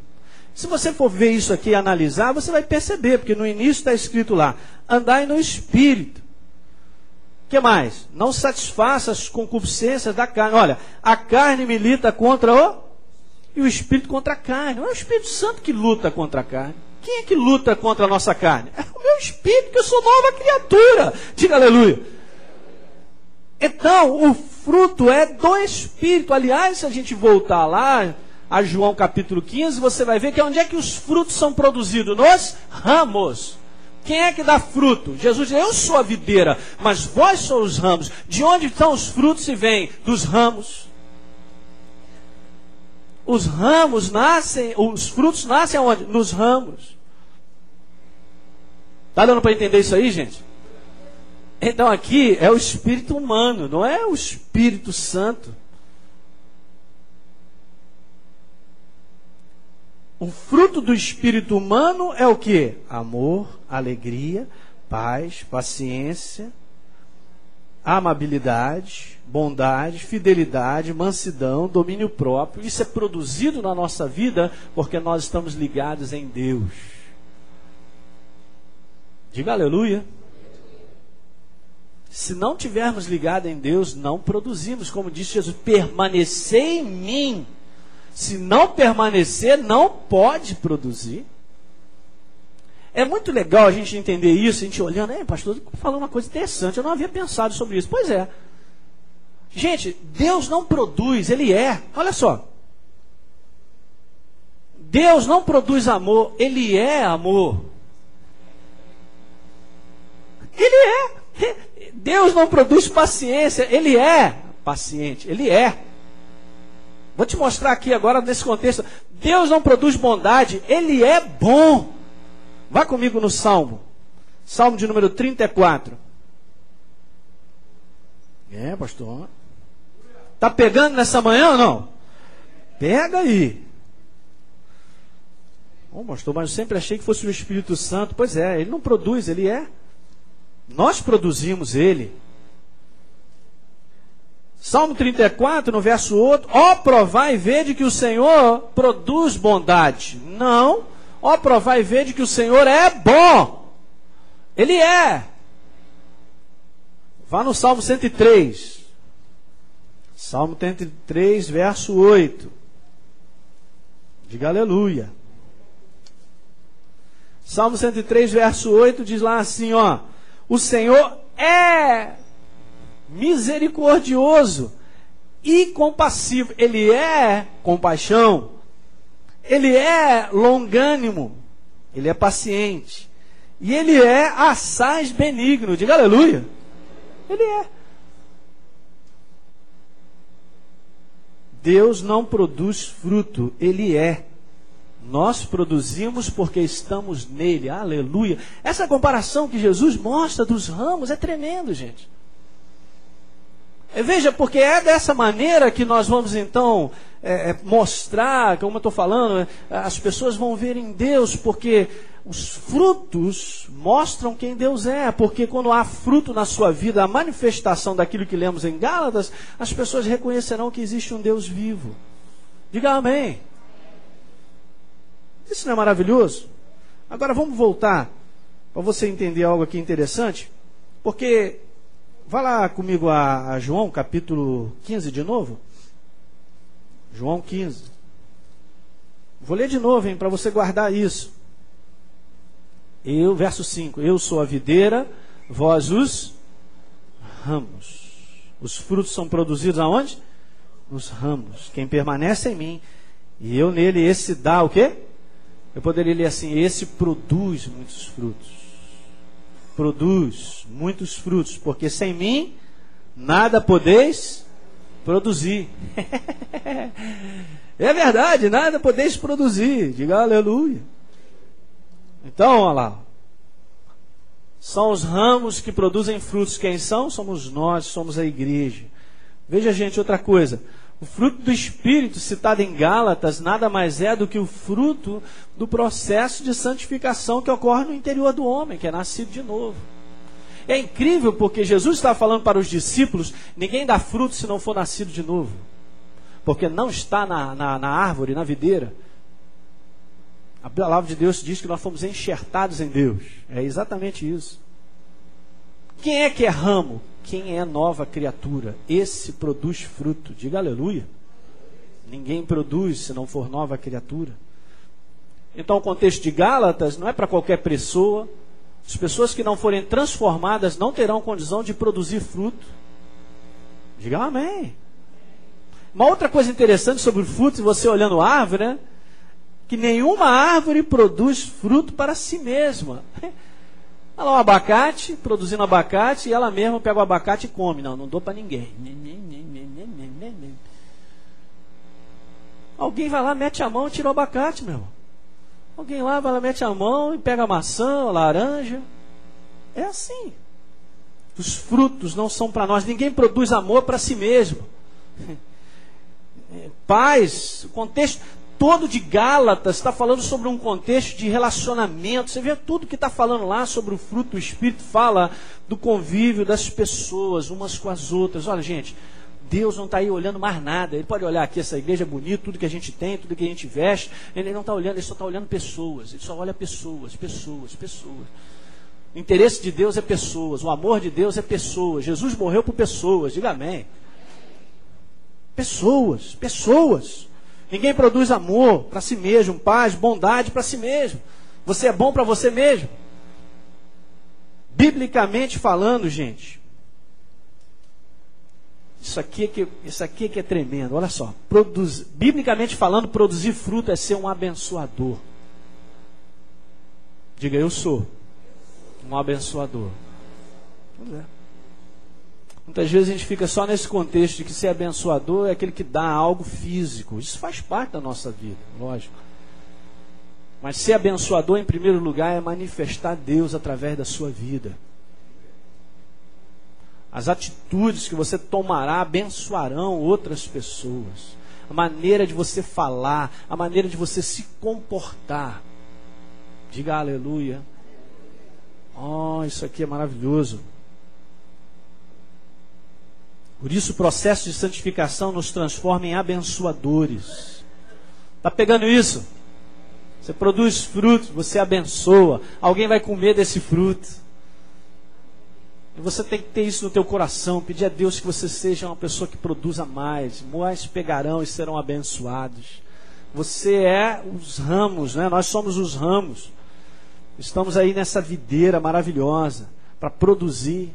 Se você for ver isso aqui e analisar, você vai perceber, porque no início está escrito lá: andai no espírito. O que mais? Não satisfaça as concupiscências da carne. Olha, a carne milita contra e o espírito contra a carne. Não é o Espírito Santo que luta contra a carne. Quem é que luta contra a nossa carne? É o meu espírito, que eu sou nova criatura. Diga aleluia. Então, o fruto é do Espírito. Aliás, se a gente voltar lá a João capítulo 15, você vai ver que onde é que os frutos são produzidos? Nos ramos. Quem é que dá fruto? Jesus diz: eu sou a videira, mas vós sois os ramos. De onde estão os frutos se vêm? Dos ramos. Os ramos nascem, os frutos nascem aonde? Nos ramos. Está dando para entender isso aí, gente? Então aqui é o espírito humano, não é o Espírito Santo. O fruto do espírito humano é o quê? Amor, alegria, paz, paciência, amabilidade, bondade, fidelidade, mansidão, domínio próprio. Isso é produzido na nossa vida porque nós estamos ligados em Deus. Diga aleluia. Se não tivermos ligado em Deus, não produzimos. Como disse Jesus: permanecer em mim. Se não permanecer, não pode produzir. É muito legal a gente entender isso, a gente olhando: pastor, falou uma coisa interessante, eu não havia pensado sobre isso. Pois é. Gente, Deus não produz, Ele é. Olha só. Deus não produz amor, Ele é amor. Ele é. Deus não produz paciência, Ele é paciente, Ele é. Vou te mostrar aqui agora nesse contexto. Deus não produz bondade, Ele é bom. Vá comigo no Salmo. Salmo de número 34. Pastor. Está pegando nessa manhã ou não? Pega aí. Pastor, mas eu sempre achei que fosse o Espírito Santo. Pois é, Ele não produz, Ele é. Nós produzimos Ele. Salmo 34, no verso 8, ó provai e vede que o Senhor produz bondade. Não, ó provai e vede que o Senhor é bom. Ele é. Vá no Salmo 103. Salmo 103, verso 8. Diga aleluia. Salmo 103, verso 8 diz lá assim, ó: o Senhor é misericordioso e compassivo. Ele é compaixão. Ele é longânimo. Ele é paciente. E ele é assaz benigno. Diga aleluia. Ele é. Deus não produz fruto, Ele é. Nós produzimos porque estamos nele. Aleluia. Essa comparação que Jesus mostra dos ramos é tremendo, gente. Veja, porque é dessa maneira que nós vamos então mostrar, como eu estou falando, as pessoas vão ver em Deus, porque os frutos mostram quem Deus é, porque quando há fruto na sua vida, a manifestação daquilo que lemos em Gálatas, as pessoas reconhecerão que existe um Deus vivo. Diga amém. Isso não é maravilhoso? Agora vamos voltar, para você entender algo aqui interessante, porque, vá lá comigo a João, capítulo 15 de novo. João 15. Vou ler de novo, para você guardar isso. Verso 5, eu sou a videira, vós os ramos. Os frutos são produzidos aonde? Nos ramos. Quem permanece em mim e eu nele, esse dá o quê? Eu poderia ler assim, esse produz muitos frutos. Produz muitos frutos, porque sem mim nada podeis produzir. É verdade, nada podeis produzir. Diga aleluia. Então, olha lá. São os ramos que produzem frutos. Quem são? Somos nós, somos a igreja. Veja, gente, outra coisa. O fruto do Espírito, citado em Gálatas, nada mais é do que o fruto do processo de santificação que ocorre no interior do homem, que é nascido de novo. É incrível porque Jesus está falando para os discípulos, ninguém dá fruto se não for nascido de novo. Porque não está na árvore, na videira. A palavra de Deus diz que nós fomos enxertados em Deus. É exatamente isso. Quem é que é ramo? Quem é nova criatura? Esse produz fruto. Diga aleluia. Ninguém produz se não for nova criatura. Então o contexto de Gálatas não é para qualquer pessoa. As pessoas que não forem transformadas não terão condição de produzir fruto. Diga amém. Uma outra coisa interessante sobre o fruto, se você olhando a árvore, né? Que nenhuma árvore produz fruto para si mesma. Olha lá um abacate, produzindo abacate, e ela mesma pega o abacate e come. Não dou para ninguém. Alguém vai lá, mete a mão e tira o abacate, meu irmão. Alguém lá vai lá, mete a mão e pega a maçã, a laranja. É assim. Os frutos não são para nós. Ninguém produz amor para si mesmo. Paz, o contexto todo de Gálatas está falando sobre um contexto de relacionamento. Você vê tudo que está falando lá sobre o fruto do Espírito, fala do convívio das pessoas umas com as outras. Olha, gente, Deus não está aí olhando mais nada. Ele pode olhar aqui, essa igreja é bonita, tudo que a gente tem, tudo que a gente veste. Ele não está olhando, ele só está olhando pessoas. Ele só olha pessoas. O interesse de Deus é pessoas. O amor de Deus é pessoas. Jesus morreu por pessoas. Diga amém. Pessoas. Ninguém produz amor para si mesmo, paz, bondade para si mesmo. Você é bom para você mesmo. Biblicamente falando, gente, isso aqui que é tremendo. Olha só, biblicamente falando, produzir fruto é ser um abençoador. Diga, eu sou um abençoador. Pois é. Muitas vezes a gente fica só nesse contexto de que ser abençoador é aquele que dá algo físico. Isso faz parte da nossa vida, lógico. Mas ser abençoador, em primeiro lugar, é manifestar Deus através da sua vida. As atitudes que você tomará abençoarão outras pessoas. A maneira de você falar, a maneira de você se comportar. Diga aleluia. Oh, isso aqui é maravilhoso. Por isso o processo de santificação nos transforma em abençoadores. Está pegando isso? Você produz frutos, você abençoa. Alguém vai comer desse fruto. E você tem que ter isso no teu coração. Pedir a Deus que você seja uma pessoa que produza mais. Mais pegarão e serão abençoados. Você é os ramos, né? Nós somos os ramos. Estamos aí nessa videira maravilhosa para produzir.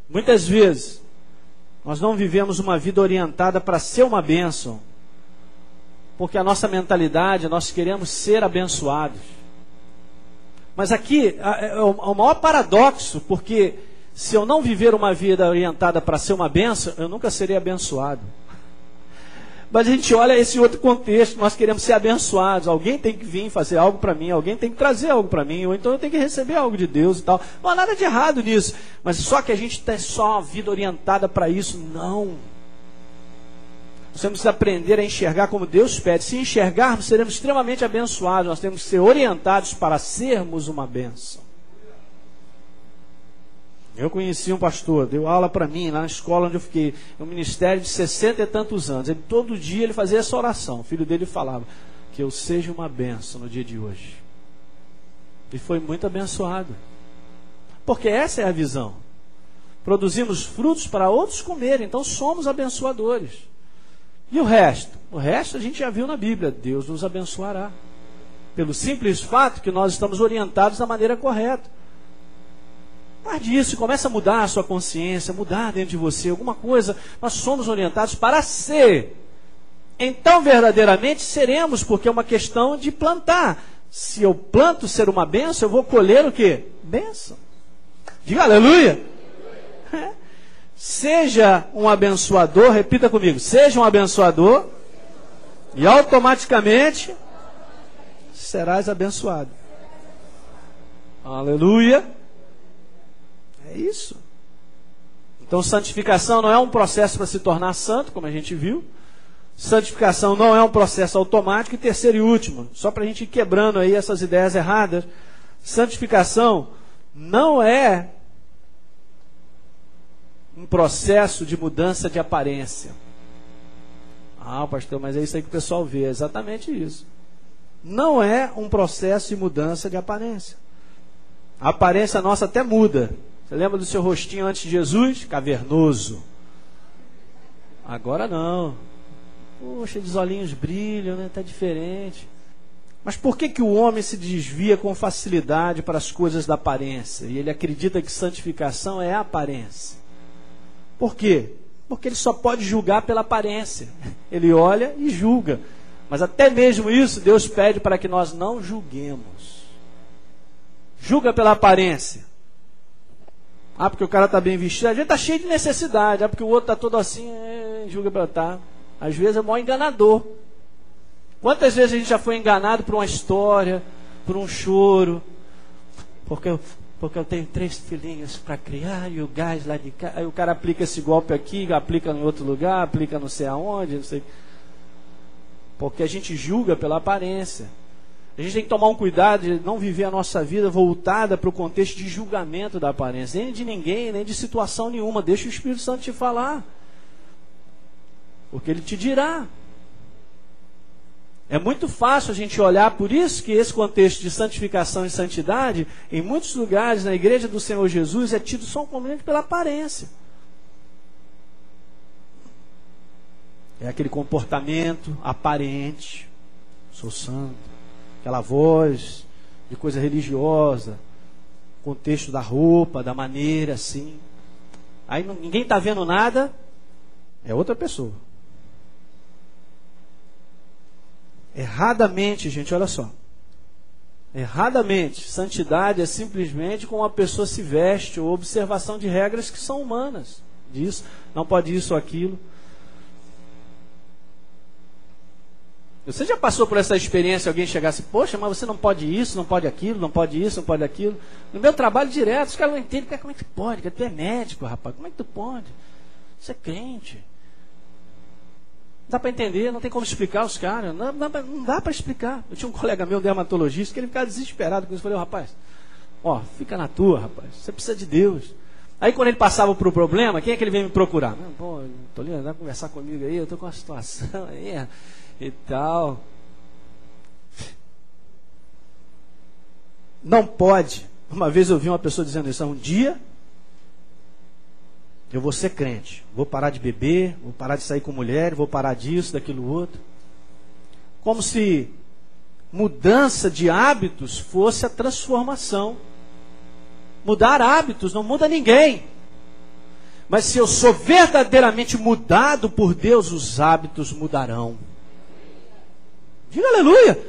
Muitas vezes, nós não vivemos uma vida orientada para ser uma bênção, porque a nossa mentalidade, nós queremos ser abençoados. Mas aqui é o maior paradoxo, porque se eu não viver uma vida orientada para ser uma bênção, eu nunca serei abençoado. Mas a gente olha esse outro contexto, nós queremos ser abençoados. Alguém tem que vir fazer algo para mim, alguém tem que trazer algo para mim, ou então eu tenho que receber algo de Deus e tal. Não há nada de errado nisso. Mas só que a gente tem só uma vida orientada para isso. Não. Nós temos que aprender a enxergar como Deus pede. Se enxergarmos, seremos extremamente abençoados. Nós temos que ser orientados para sermos uma bênção. Eu conheci um pastor, deu aula para mim lá na escola onde eu fiquei, um ministério de 60 e tantos anos. Todo dia ele fazia essa oração. O filho dele falava, que eu seja uma bênção no dia de hoje. E foi muito abençoado. Porque essa é a visão. Produzimos frutos para outros comerem, então somos abençoadores. E o resto? O resto a gente já viu na Bíblia, Deus nos abençoará. Pelo simples fato que nós estamos orientados da maneira correta. Guarde isso, começa a mudar a sua consciência, mudar dentro de você alguma coisa. Nós somos orientados para ser. Então verdadeiramente seremos, porque é uma questão de plantar. Se eu planto ser uma bênção, eu vou colher o quê? Bênção. Diga aleluia. Seja um abençoador, repita comigo, seja um abençoador e automaticamente serás abençoado. Aleluia. É isso. Então santificação não é um processo para se tornar santo, como a gente viu. Santificação não é um processo automático. E terceiro e último, só para a gente ir quebrando aí essas ideias erradas, santificação não é um processo de mudança de aparência. Ah, pastor, mas é isso aí que o pessoal vê. É exatamente isso. Não é um processo de mudança de aparência. A aparência nossa até muda. Você lembra do seu rostinho antes de Jesus? Cavernoso. Agora não. Poxa, os olhinhos brilham, né? Está diferente. Mas por que o homem se desvia com facilidade para as coisas da aparência? E ele acredita que santificação é a aparência. Por quê? Porque ele só pode julgar pela aparência. Ele olha e julga. Mas até mesmo isso, Deus pede para que nós não julguemos. Julga pela aparência. Ah, porque o cara está bem vestido. A gente está cheio de necessidade. Ah, porque o outro está todo assim, julga pela tá. Às vezes é mó enganador. Quantas vezes a gente já foi enganado por uma história, por um choro? Porque eu tenho 3 filhinhos para criar e o gás lá de cá. Aí o cara aplica esse golpe aqui, aplica em outro lugar, aplica não sei aonde, não sei. Porque a gente julga pela aparência. A gente tem que tomar um cuidado de não viver a nossa vida voltada para o contexto de julgamento da aparência. Nem de ninguém, nem de situação nenhuma. Deixa o Espírito Santo te falar. Porque ele te dirá. É muito fácil a gente olhar, por isso que esse contexto de santificação e santidade, em muitos lugares na igreja do Senhor Jesus, é tido somente pela aparência. É aquele comportamento aparente. Sou santo. Aquela voz de coisa religiosa, contexto da roupa, da maneira assim. Aí ninguém está vendo nada, é outra pessoa. Erradamente, gente, olha só. Erradamente, santidade é simplesmente como uma pessoa se veste ou observação de regras que são humanas. Disso, não pode isso ou aquilo. Você já passou por essa experiência, alguém chegasse, poxa, mas você não pode isso, não pode aquilo, não pode isso, não pode aquilo. No meu trabalho direto, os caras não entendem, como é que pode? Tu é médico, rapaz, como é que tu pode? Você é crente. Não dá para entender, não tem como explicar os caras, não dá para explicar. Eu tinha um colega meu, dermatologista, que ele ficava desesperado com isso. Eu falei, rapaz, ó, fica na tua, rapaz, você precisa de Deus. Aí quando ele passava por um problema, quem é que ele veio me procurar? Pô, Tolino, vai conversar comigo aí, eu estou com uma situação aí e tal. Não pode. Uma vez eu vi uma pessoa dizendo isso, um dia eu vou ser crente, vou parar de beber, vou parar de sair com mulher, vou parar disso, daquilo outro. Como se mudança de hábitos fosse a transformação. Mudar hábitos não muda ninguém. Mas se eu sou verdadeiramente mudado por Deus, os hábitos mudarão. Diga aleluia.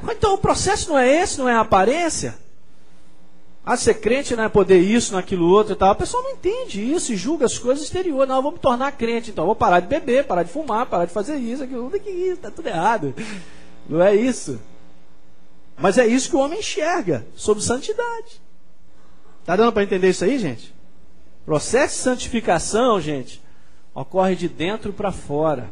Então o processo não é esse, não é a aparência. Ser crente não é poder isso, naquilo outro e tal. A pessoa não entende isso e julga as coisas exteriores. Não, eu vou me tornar crente, então eu vou parar de beber, parar de fumar, parar de fazer isso, aquilo, está tudo errado. Não é isso. Mas é isso que o homem enxerga sobre santidade. Está dando para entender isso aí, gente? O processo de santificação, gente, ocorre de dentro para fora.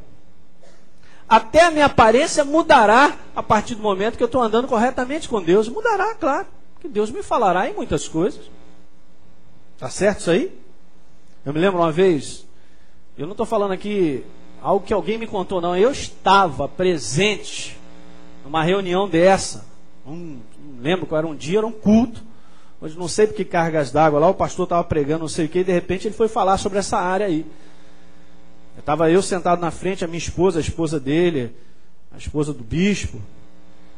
Até a minha aparência mudará a partir do momento que eu estou andando corretamente com Deus. Mudará, claro. Que Deus me falará em muitas coisas. Tá certo isso aí? Eu me lembro uma vez, eu não estou falando aqui algo que alguém me contou, não. Eu estava presente numa reunião dessa. Não lembro qual era um dia, era um culto. Hoje não sei por que cargas d'água lá, o pastor estava pregando não sei o que, e de repente ele foi falar sobre essa área aí. Estava eu sentado na frente, a minha esposa, a esposa dele, a esposa do bispo.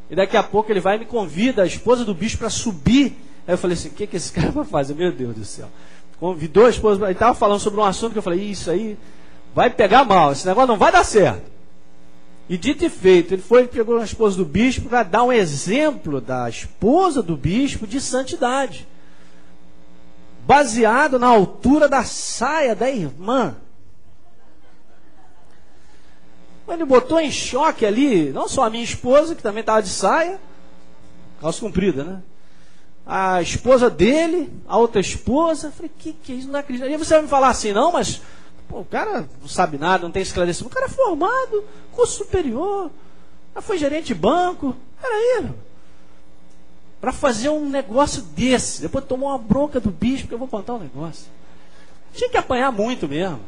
E daqui a pouco ele vai e me convida, a esposa do bispo, para subir. Aí eu falei assim, o que esse cara vai fazer? Meu Deus do céu. Convidou a esposa, ele estava falando sobre um assunto que eu falei, isso aí vai pegar mal, esse negócio não vai dar certo. E dito e feito, ele foi e pegou a esposa do bispo para dar um exemplo da esposa do bispo de santidade. Baseado na altura da saia da irmã. Ele botou em choque ali, não só a minha esposa, que também estava de saia, calça comprida, né? A esposa dele, a outra esposa. Eu falei, que é isso? Não acredito. E você vai me falar assim, não, mas pô, o cara não sabe nada, não tem esclarecimento. O cara é formado, curso superior, já foi gerente de banco. Peraí, para fazer um negócio desse, depois tomou uma bronca do bispo, que eu vou contar um negócio. Tinha que apanhar muito mesmo.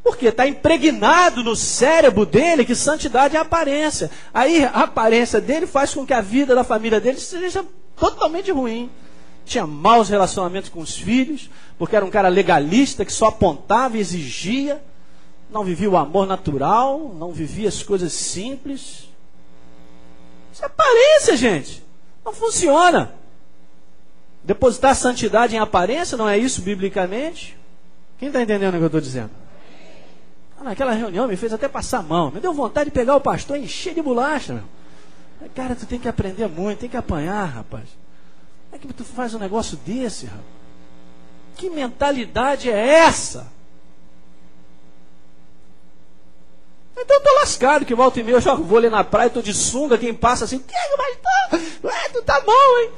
Porque está impregnado no cérebro dele que santidade é aparência. Aí a aparência dele faz com que a vida da família dele seja totalmente ruim. Tinha maus relacionamentos com os filhos, porque era um cara legalista que só apontava e exigia. Não vivia o amor natural, não vivia as coisas simples. Isso é aparência, gente. Não funciona. Depositar santidade em aparência, não é isso biblicamente? Quem está entendendo o que eu estou dizendo? Naquela reunião me fez até passar a mão. Me deu vontade de pegar o pastor e encher de bolacha. Meu. Cara, tu tem que aprender muito, tem que apanhar, rapaz. Como é que tu faz um negócio desse, rapaz? Que mentalidade é essa? Então eu tô lascado, que volta e meia eu vou ali na praia, tô de sunga, quem passa assim, tu tá mal, hein?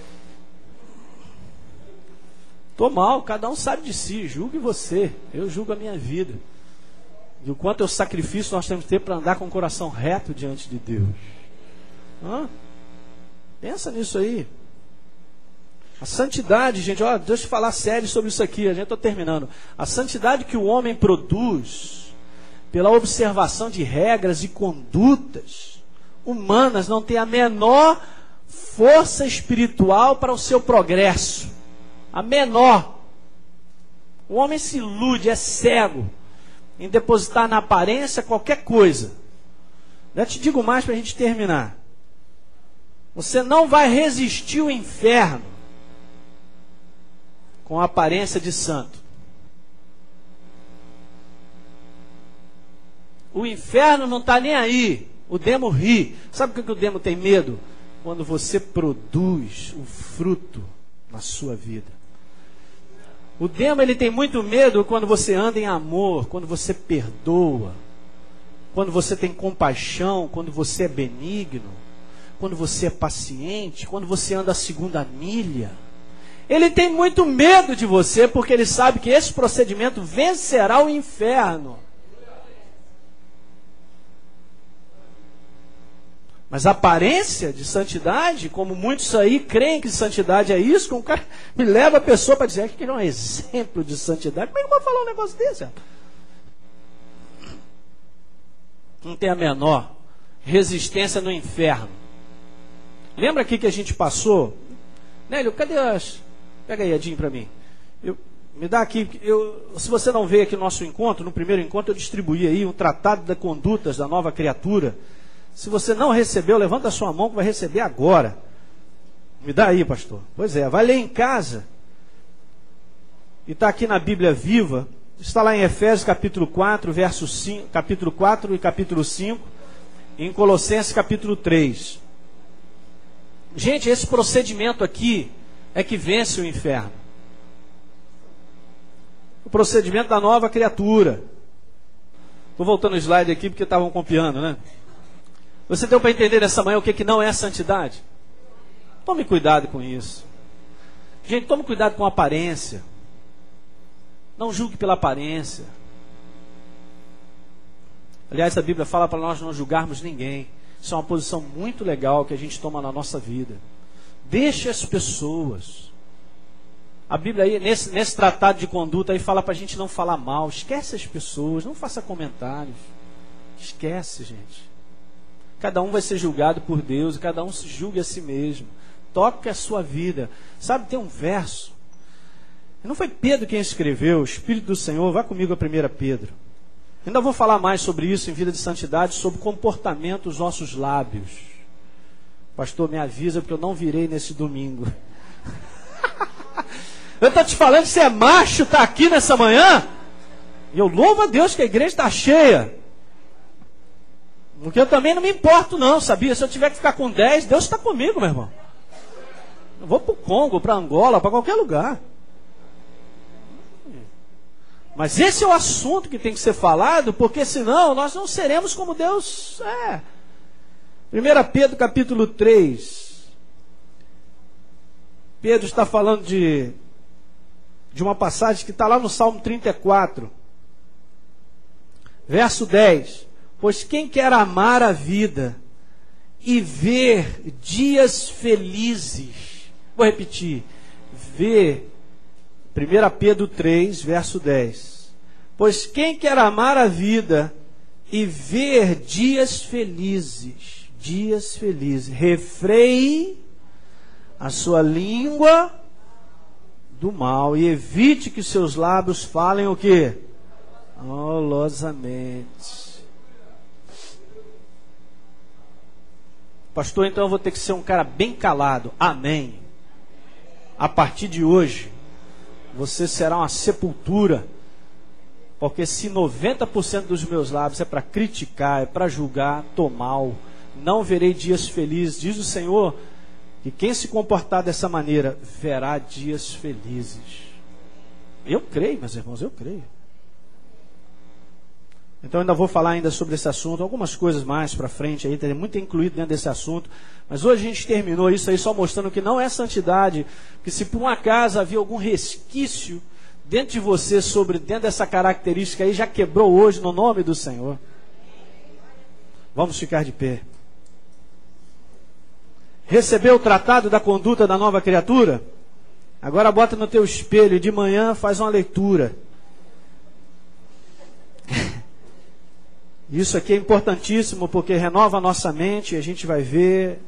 Tô mal, cada um sabe de si, julgue você, eu julgo a minha vida. E o quanto é o sacrifício nós temos que ter para andar com o coração reto diante de Deus. Pensa nisso aí. A santidade, gente, ó, deixa eu falar sério sobre isso aqui, a gente está terminando. A santidade que o homem produz pela observação de regras e condutas humanas não tem a menor força espiritual para o seu progresso. A menor. O homem se ilude, é cego em depositar na aparência qualquer coisa. Eu te digo mais para a gente terminar. Você não vai resistir ao inferno com a aparência de santo. O inferno não está nem aí. O demo ri. Sabe o que o demo tem medo? Quando você produz o fruto na sua vida. O demo, ele tem muito medo quando você anda em amor, quando você perdoa, quando você tem compaixão, quando você é benigno, quando você é paciente, quando você anda a segunda milha. Ele tem muito medo de você, porque ele sabe que esse procedimento vencerá o inferno. Mas a aparência de santidade, como muitos aí creem que santidade é isso, como o cara me leva a pessoa para dizer que ele é um exemplo de santidade. Como é que eu vou falar um negócio desse? Não tem a menor resistência no inferno. Lembra aqui que a gente passou? Nélio, cadê as... Pega aí, Edinho, para mim. Me dá aqui, se você não veio aqui no nosso encontro, no primeiro encontro eu distribuí aí um tratado de condutas da nova criatura. Se você não recebeu, levanta a sua mão que vai receber agora. Me dá aí, pastor. Pois é, vai ler em casa. E está aqui na Bíblia Viva, está lá em Efésios capítulo 4, verso 5, capítulo 4 e capítulo 5, e em Colossenses capítulo 3. Gente, esse procedimento aqui é que vence o inferno. O procedimento da nova criatura. Estou voltando o slide aqui porque estavam copiando, né? Você deu para entender nessa manhã o que não é santidade? Tome cuidado com isso. Gente, tome cuidado com a aparência. Não julgue pela aparência. Aliás, a Bíblia fala para nós não julgarmos ninguém. Isso é uma posição muito legal que a gente toma na nossa vida. Deixe as pessoas. A Bíblia aí, nesse tratado de conduta aí, fala para a gente não falar mal. Esquece as pessoas, não faça comentários. Esquece, gente. Cada um vai ser julgado por Deus, e cada um se julgue a si mesmo. Toque a sua vida. Sabe, tem um verso. Não foi Pedro quem escreveu, o Espírito do Senhor, vá comigo a 1 Pedro. Ainda vou falar mais sobre isso em Vida de Santidade, sobre o comportamento dos nossos lábios. Pastor, me avisa porque eu não virei nesse domingo. Eu estou te falando que você é macho, está aqui nessa manhã. E eu louvo a Deus que a igreja está cheia. Porque eu também não me importo não, sabia? Se eu tiver que ficar com 10, Deus está comigo, meu irmão. Eu vou para o Congo, para Angola, para qualquer lugar. Mas esse é o assunto que tem que ser falado, porque senão nós não seremos como Deus é. 1 Pedro capítulo 3. Pedro está falando de uma passagem que está lá no Salmo 34. Verso 10. Pois quem quer amar a vida e ver dias felizes. Vou repetir. Ver 1 Pedro 3, verso 10. Pois quem quer amar a vida e ver dias felizes, refreie a sua língua do mal e evite que seus lábios falem o quê? Olosamente. Pastor, então eu vou ter que ser um cara bem calado. Amém. A partir de hoje, você será uma sepultura. Porque se 90% dos meus lábios é para criticar, é para julgar, tô mal, não verei dias felizes. Diz o Senhor que quem se comportar dessa maneira verá dias felizes. Eu creio, meus irmãos, eu creio. Então ainda vou falar ainda sobre esse assunto, algumas coisas mais para frente aí, tem muito incluído dentro desse assunto. Mas hoje a gente terminou isso aí só mostrando que não é santidade, que se por um acaso havia algum resquício dentro de você dentro dessa característica aí, já quebrou hoje no nome do Senhor. Vamos ficar de pé. Recebeu o tratado da conduta da nova criatura? Agora bota no teu espelho e de manhã faz uma leitura. Isso aqui é importantíssimo porque renova a nossa mente e a gente vai ver.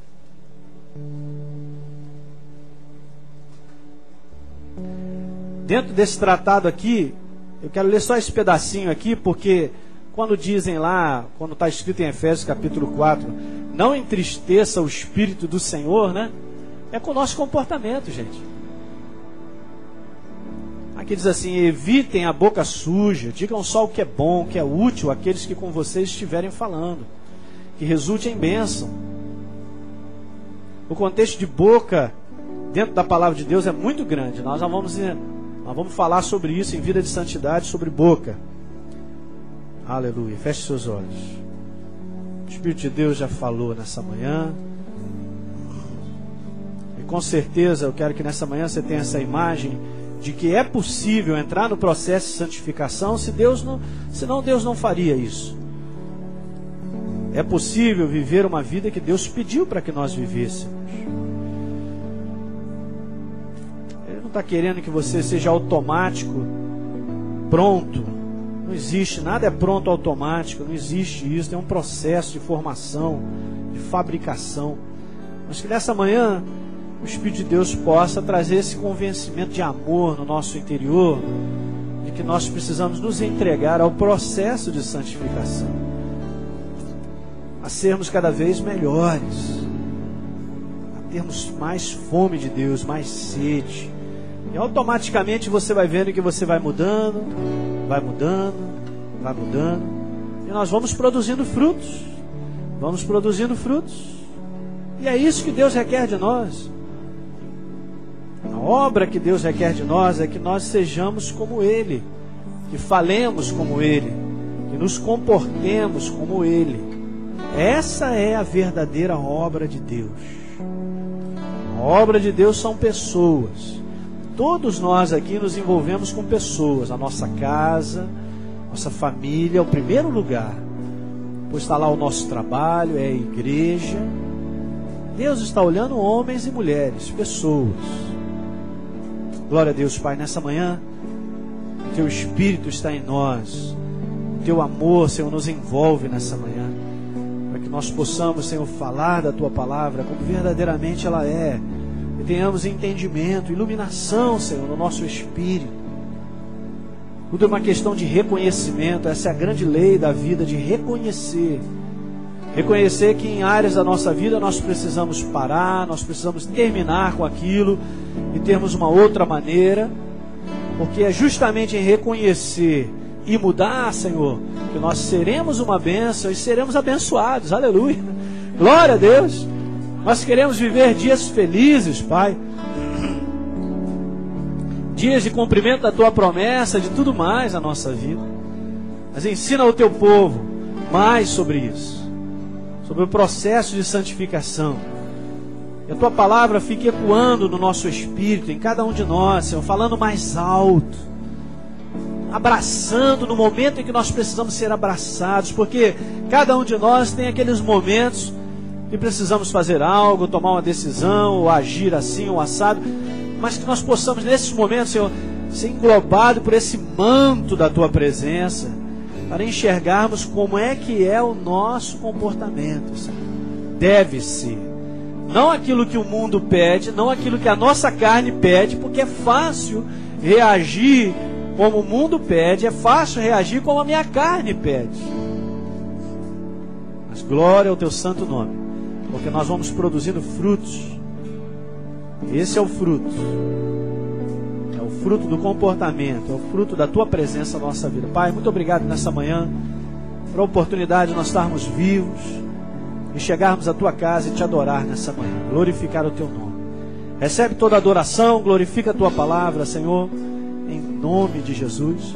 Dentro desse tratado aqui, eu quero ler só esse pedacinho aqui, porque quando dizem lá, quando está escrito em Efésios capítulo 4, não entristeça o Espírito do Senhor, né? É com o nosso comportamento, gente. Aqui diz assim: evitem a boca suja, digam só o que é bom, o que é útil àqueles que com vocês estiverem falando, que resulte em bênção. O contexto de boca dentro da palavra de Deus é muito grande. Nós vamos falar sobre isso em Vida de Santidade, sobre boca. Aleluia. Feche seus olhos. O Espírito de Deus já falou nessa manhã. E com certeza eu quero que nessa manhã você tenha essa imagem de que é possível entrar no processo de santificação, senão Deus não faria isso. É possível viver uma vida que Deus pediu para que nós vivêssemos. Ele não está querendo que você seja automático, pronto. Não existe, nada é pronto automático, não existe isso. É um processo de formação, de fabricação. Mas que nessa manhã o Espírito de Deus possa trazer esse convencimento de amor no nosso interior, de que nós precisamos nos entregar ao processo de santificação, a sermos cada vez melhores, a termos mais fome de Deus, mais sede. E automaticamente você vai vendo que você vai mudando, vai mudando, vai mudando, e nós vamos produzindo frutos. Vamos produzindo frutos. E é isso que Deus requer de nós. A obra que Deus requer de nós é que nós sejamos como Ele, que falemos como Ele, que nos comportemos como Ele. Essa é a verdadeira obra de Deus. A obra de Deus são pessoas. Todos nós aqui nos envolvemos com pessoas. A nossa casa, nossa família é o primeiro lugar. Pois está lá o nosso trabalho, é a igreja. Deus está olhando homens e mulheres, pessoas. Glória a Deus, Pai, nessa manhã, Teu Espírito está em nós. Teu amor, Senhor, nos envolve nessa manhã. Para que nós possamos, Senhor, falar da Tua palavra como verdadeiramente ela é. E tenhamos entendimento, iluminação, Senhor, no nosso espírito. Tudo é uma questão de reconhecimento. Essa é a grande lei da vida, de reconhecer. Reconhecer que em áreas da nossa vida nós precisamos parar, nós precisamos terminar com aquilo e termos uma outra maneira, porque é justamente em reconhecer e mudar, Senhor, que nós seremos uma bênção e seremos abençoados. Aleluia! Glória a Deus! Nós queremos viver dias felizes, Pai, dias de cumprimento da Tua promessa, de tudo mais na nossa vida. Mas ensina ao Teu povo mais sobre isso, sobre o processo de santificação. Que a Tua palavra fique ecoando no nosso espírito, em cada um de nós, Senhor, falando mais alto, abraçando no momento em que nós precisamos ser abraçados, porque cada um de nós tem aqueles momentos que precisamos fazer algo, tomar uma decisão, ou agir assim, ou assado, mas que nós possamos, nesses momentos, Senhor, ser englobado por esse manto da Tua presença, para enxergarmos como é que é o nosso comportamento, Senhor. Deve ser. Não aquilo que o mundo pede, não aquilo que a nossa carne pede, porque é fácil reagir como o mundo pede, é fácil reagir como a minha carne pede. Mas glória ao Teu santo nome, porque nós vamos produzindo frutos. Esse é o fruto. É o fruto do comportamento, é o fruto da Tua presença na nossa vida. Pai, muito obrigado nessa manhã, por a oportunidade de nós estarmos vivos e chegarmos à Tua casa e Te adorar nessa manhã, glorificar o Teu nome. Recebe toda a adoração, glorifica a Tua palavra, Senhor, em nome de Jesus.